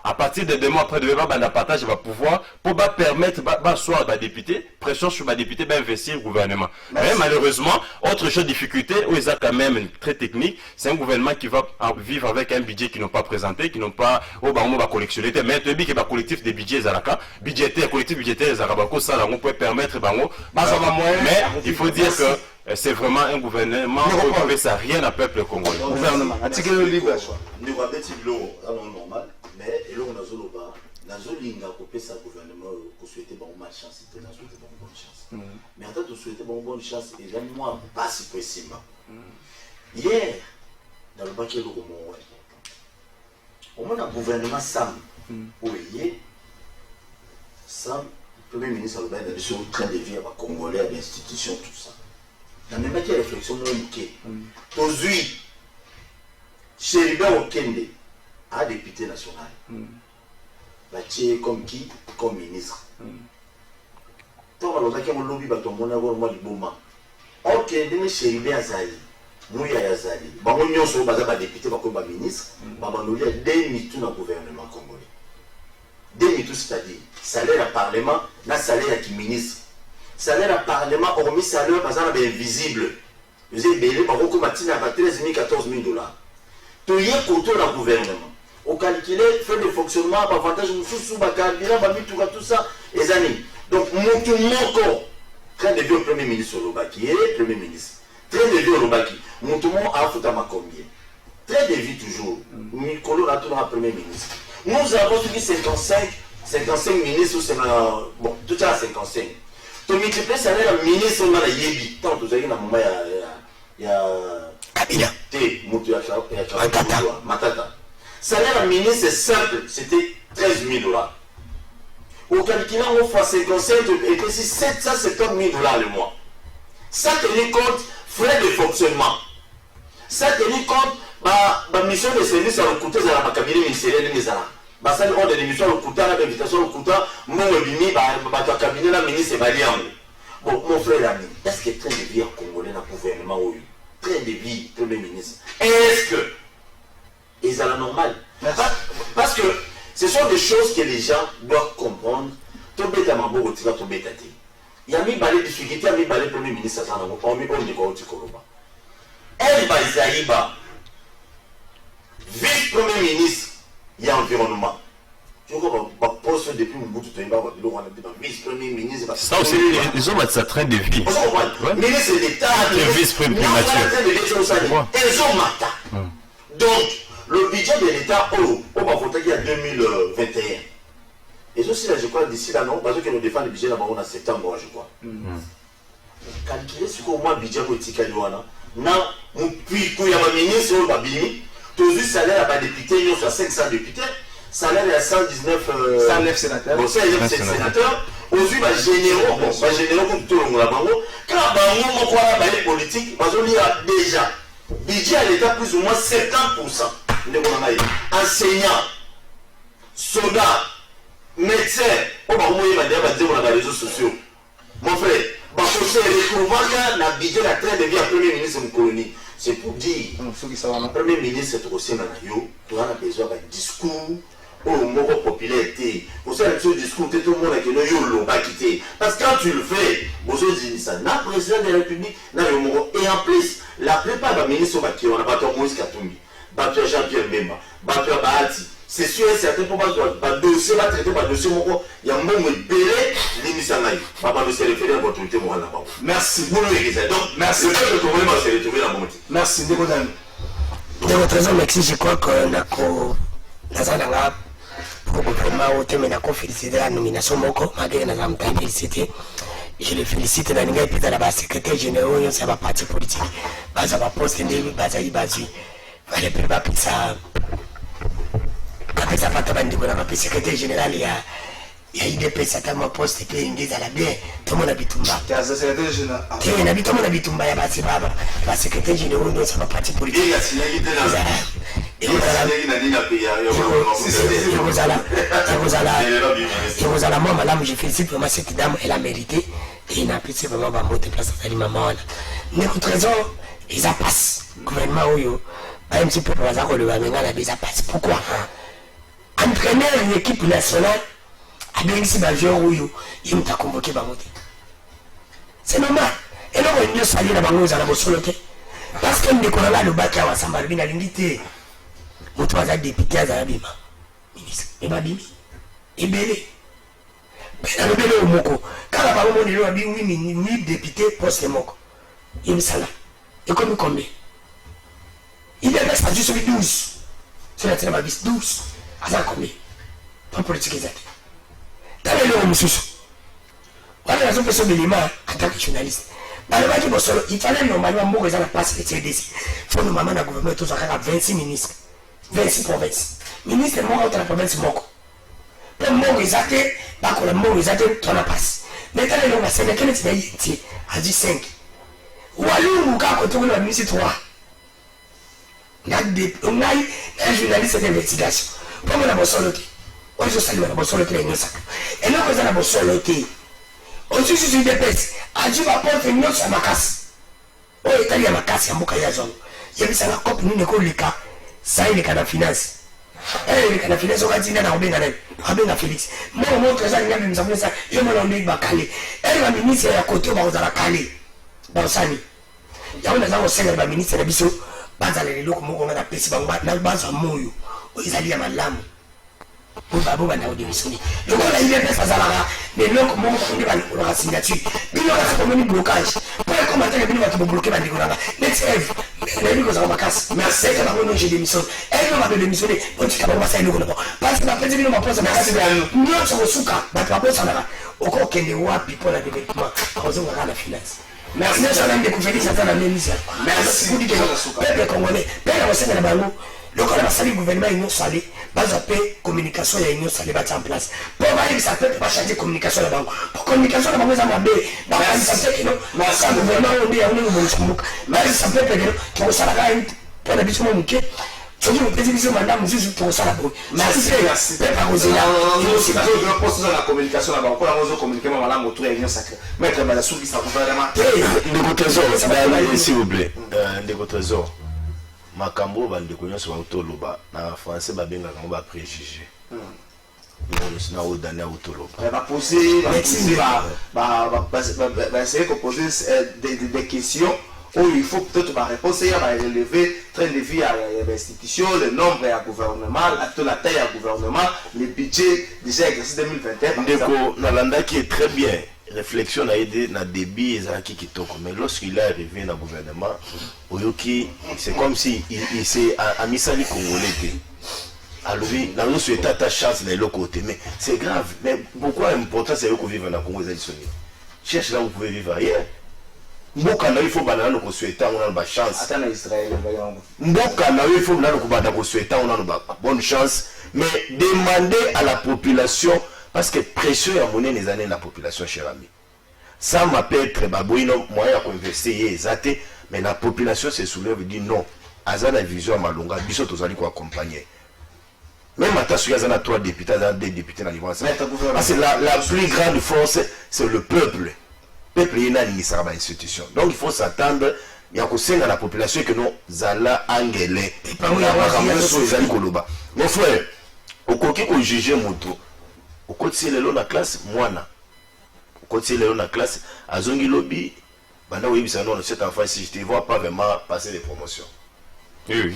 à partir de 2 mois après de partage va pouvoir pour permettre soit les députés, pression sur les députés d'investir le gouvernement. Mais malheureusement, autre chose difficulté, où ils ont quand même très technique, c'est un gouvernement qui va vivre avec un budget qu'ils n'ont pas présenté, qui n'ont pas collectionné. Mais le collectif des budgets budgétaires, collectif budgétaire, on peut permettre mais il faut dire que c'est vraiment un gouvernement qui ne fait rien à peuple congolais. Gouvernement. Normal, mais et là on a zoloba, na zolinga couper sa gouvernement pour souhaiter bon malchance, c'était na souhaiter bonne chance. Mais attends de souhaiter bonne chance et là moi pas si précisément. Hier dans le bac le moment au moins un gouvernement Sam Oye Sam Premier ministre Alban sur le train de vie à Congolais, à l'institution, tout ça. Dans même pas réflexion non niquée. Aujourd'hui, Chéribin Okende, a député national. Bâti comme qui? Comme ministre. Tant que l'on a un lobby, on a un liboma. Ok, nous Chéribin Azali, Mouya Azali, on a un député, on a un ministre, on a des mitous dans le gouvernement congolais. Des mitous, c'est-à-dire salaire à parlement, na salaire à ministre. Salaire à parlement, hormis salaire, par exemple, invisible. Vous avez belé, par contre, matin à 13 000, 14 000 $. Tout y est contre le gouvernement. Au calculé, fait de fonctionnement, avantage, sous bilan, tout ça, les années. Donc, mon train de vie au Premier ministre Lobaki, et Premier ministre. Train de vie au Lobaki, mon a foutu à ma combien. Train de vie toujours. Mikolo a toujours un Premier ministre. Nous avons dit 55 ministres, bon, tout ça à 55. Tu multiplies ça avec le ministre, on a Yebi. Tant que vous avez un moment, il y a. Kabila. Matata. Salaire ministre, c'est simple, c'était 13 000 $. Au calculant, on fait 55 et c'est 770 000 $ le mois. Ça tenait compte frais de fonctionnement. Ça tenait compte ma mission de service à l'écoute de la cabinet ministériel de Nizala. Ça on a des missions au coût, l'invitation au coût, mon bimi, ma cabinet, la ministre Balian. Bon, mon frère l'ami, est-ce que train de vie en Congolais dans le gouvernement, train de vie, Premier ministre, est-ce que ils ont la normale? Parce que ce sont des choses que les gens doivent comprendre. Ton bêta mambo retira ton bêta. Il y a mis balai difficulté, il y a mis balai Premier ministre, ça n'a pas mis on dit quoi au Tikoroba. Elle va Zaïba, vice-premier ministre, il y a environnement. tu vois poste depuis Mobutu Toyeba vice-premier ministre. Ça aussi, ils ont sa train de vie. Ministre d'État, vice-premier primature. Ils ont matin. Donc, le budget de l'État, on va voter il y a 2021. Et aussi, là, je crois, d'ici là, non, parce que nous défendons le budget là-bas, on a septembre, je crois. Calculer ce qu'au moins le budget politique à l'Ouana. Non, puis, quand il y a un ministre, on va bien. Tout le salaire à député, il y a 500 députés. Salaire à 109 sénateurs. Bon, 109 sénateurs. Aujourd'hui, généraux, comme tout le monde là-bas. Quand on a les politiques, il y a déjà. Budget à l'État plus ou moins 70%. Enseignants, soldats, médecins, on va envoyer dans les réseaux sociaux. Mon frère, le budget la train de vie à Premier ministre de colonie. C'est pour dire, le Premier ministre est aussi dans tu as besoin d'un discours popularité. Pour ça, le discours, tout le monde ne l'a pas quitté. Parce que quand tu le fais, vous avez dit ça, le président de la République, et en plus, la plupart des ministres qui ont battu Moïse Katumbi, battu Jean-Pierre Mbemba, battu Bahati, c'est sûr et certain pour pas dossier, pas traiter par dossier, il y a un moment où belé l'émission là. Papa me s'est référé à votre autorité morale là-bas. Merci. Vous le donc, merci. Le fait de trouver, moi, c'est retrouvé la bonne. Merci, Dégodan. De votre raison, merci, je crois qu'on a pour vraiment au thème de féliciter la nomination moko malgré que nous avons félicité. Je les félicite dans les pays de la secrétaire général, c'est ma parti politique. Basa va poster des bases basu. Fallait pas ça. Quand ça va tomber dans le secrétaire général, il y a IDP certainement poste et puis ils à la bien. Tout le monde habite Tumba. Tu as secrétaire général. Tout le monde habite Tumba, il y a pas secrétaire général, c'est ma parti politique. Et vous allez, moi, madame, je félicite vraiment cette dame, elle a mérité. Et il n'a plus vraiment pas monter place à la maman. Mais contre raison, ils a passé. Gouvernement, un petit peu pour hasard, le gouvernement, ils a passé. Pourquoi? Entraîneur une équipe nationale, a bien ici, il m'a convoqué, c'est normal. Et là, on est salé là-bas, on a soloté. Parce que nous découvrons le bac à Wassamba, il a l'invité. Mon troisième député à Zarabima, ministre, et ma bimi, et belé. Ben, le belé au moko. Quand la parole est là, oui, député, poste moko. Il me sala. Et comme combien? Il est resté juste sur 12. C'est la télé, ma bis 12. À ça, combien? Pas politique exact. Dans les lois, monsieur. Voilà la zone de l'élément en tant que journaliste. Il fallait normalement moko ils ont la place de CDC. Il faut normalement le gouvernement tous à 26 ministres. 26 provinces. Ministre moi dans la province moko. Pour moi ils étaient pas que le mot ils étaient dans la passe. Mais quand les gens c'est lequel c'est ici à 5. Ou alors nous quand on le ministre 3. On a un journaliste d'investigation. Pour moi la bossoloté. On je salue la bossoloté les sac. Et là quand la bossoloté. On se sur des pèses. A dit va porter une autre ma casse. Oh Italie ma casse ya mboka ya zone. Il y a la cop nous ne ko lika. Ça il est dans la finance. Eh le finance on va dire na obenga na Félix. Moi mon trésor ngam nous avons ça. Je me l'en ba calé. Elle va ministre ya côté ba ozala calé. Dans sani. Ya on a za osengela ba ministre na biso. Bazala le loko moko na pesi ba na baza moyo. O izali ya malamu. Babo bana audimisoni. Le gars là il est pas ça mais loko moko on va la signature. Bino la comme blocage. Pour commenter que bino va te bloquer ba ndikolanga. Next eve. Les gens ont casse. Merci que la bonne j'ai démissionné. Elle m'a démissionné. On dit que va ça le gouvernement. Parce que la présidente m'a posé ma casse. Nous sommes souka. Ba pas ça là. Au cours que les wa people la développement. Cause on va la finance. Merci ça l'a découvert ça dans la ministère. Merci pour dire que peuple congolais, peuple au sein de la bango. Le corps du gouvernement est non salé, bas appelé communication et non salé bâti en place. Pour voir que ça peut pas changer communication là-bas. Pour communication là-bas, ça m'a bé. Dans la ça que non, ça gouvernement on est au Mozambique. Mais ça peut pas dire que ça la gagne pour la biso mon quai. Tu dis au président madame juste pour ça la bonne. Merci. Pas oser là. C'est pas je poste dans la communication là-bas. Pour la raison communiquer madame autour et sacré. Maître Balassou qui ça vraiment. Ndeko trésor, s'il vous plaît. Ndeko trésor. Makambo bandeko nyonso bautoloba na français babengaka ngo ba préjugé. On a donné autoloba. Va poser, c'est que poser des questions Oh, il faut peut-être ma réponse, il y a élever train de vie à l'institution, le nombre à gouvernement, la taille à gouvernement, le budget déjà exercice 2021. Ndeko Nalanda qui est très bien. Réflexion a aidé na débit et kitoko. Mais lorsqu'il est arrivé dans le gouvernement, Oyoki, c'est comme si il s'est amisali congolais. Alors oui, dans notre état, ta chance n'est l'autre côté. Mais c'est grave. Mais pourquoi important c'est que vivre dans le Congo? Cherche là où vous pouvez vivre ailleurs. Mboka na il faut banana ko souhaiter on a ba chance. Attends Israël Mboka na il faut banana ko banda ko souhaiter on a ba bonne chance, mais demander à la population parce que pression ya monnaie les années la population cher ami. Ça m'a peut être baboino moyen à investir ezate, mais la population se soulève dit non. Azana vision malonga biso tozali ko accompagner. Même à Tassouyazana, 3 députés, 2 députés dans l'Ivoire. Parce que la plus grande force, c'est le peuple. Le peuple est une institution. Donc il faut s'attendre, il y a aussi dans la population que nous allons engueuler. Mon frère, au côté où juger moto, au côté de la classe, moi, au côté de la classe, à Zongi Lobby, cet enfant, si je ne te vois pas vraiment passer des promotions. Oui,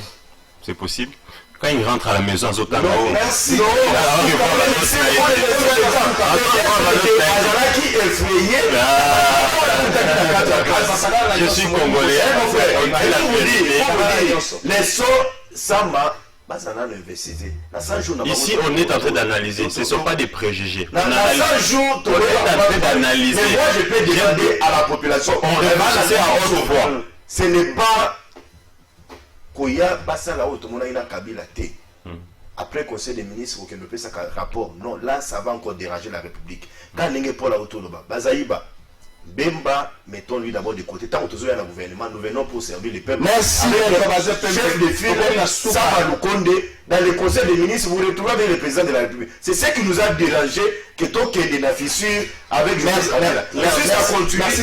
c'est possible. Quand il rentre à la maison, Zotan. Non, merci. Je suis congolais. Les sons, Samba, ici, on est en train d'analyser. Ce ne sont pas des préjugés. On est en train d'analyser. Mais moi, je peux demander à la population. On réfléchit à haute voix. Ce n'est pas. Koya Basala Otomona ina Kabila T. Après le conseil des ministres, aucun ne peut ça rapport. Non, là, ça va encore déranger la République. Quand Nenge Paul a autonoba, Bazaïba, Bemba, mettons-lui d'abord de côté. Tant que nous sommes dans le gouvernement, nous venons pour servir les peuples. Merci, chef de file, ça va nous condamner. Dans le conseil des ministres, vous retrouvez avec le président de la République. C'est ce qui nous a dérangé, que tant qu'il y a des fissures avec merci, merci.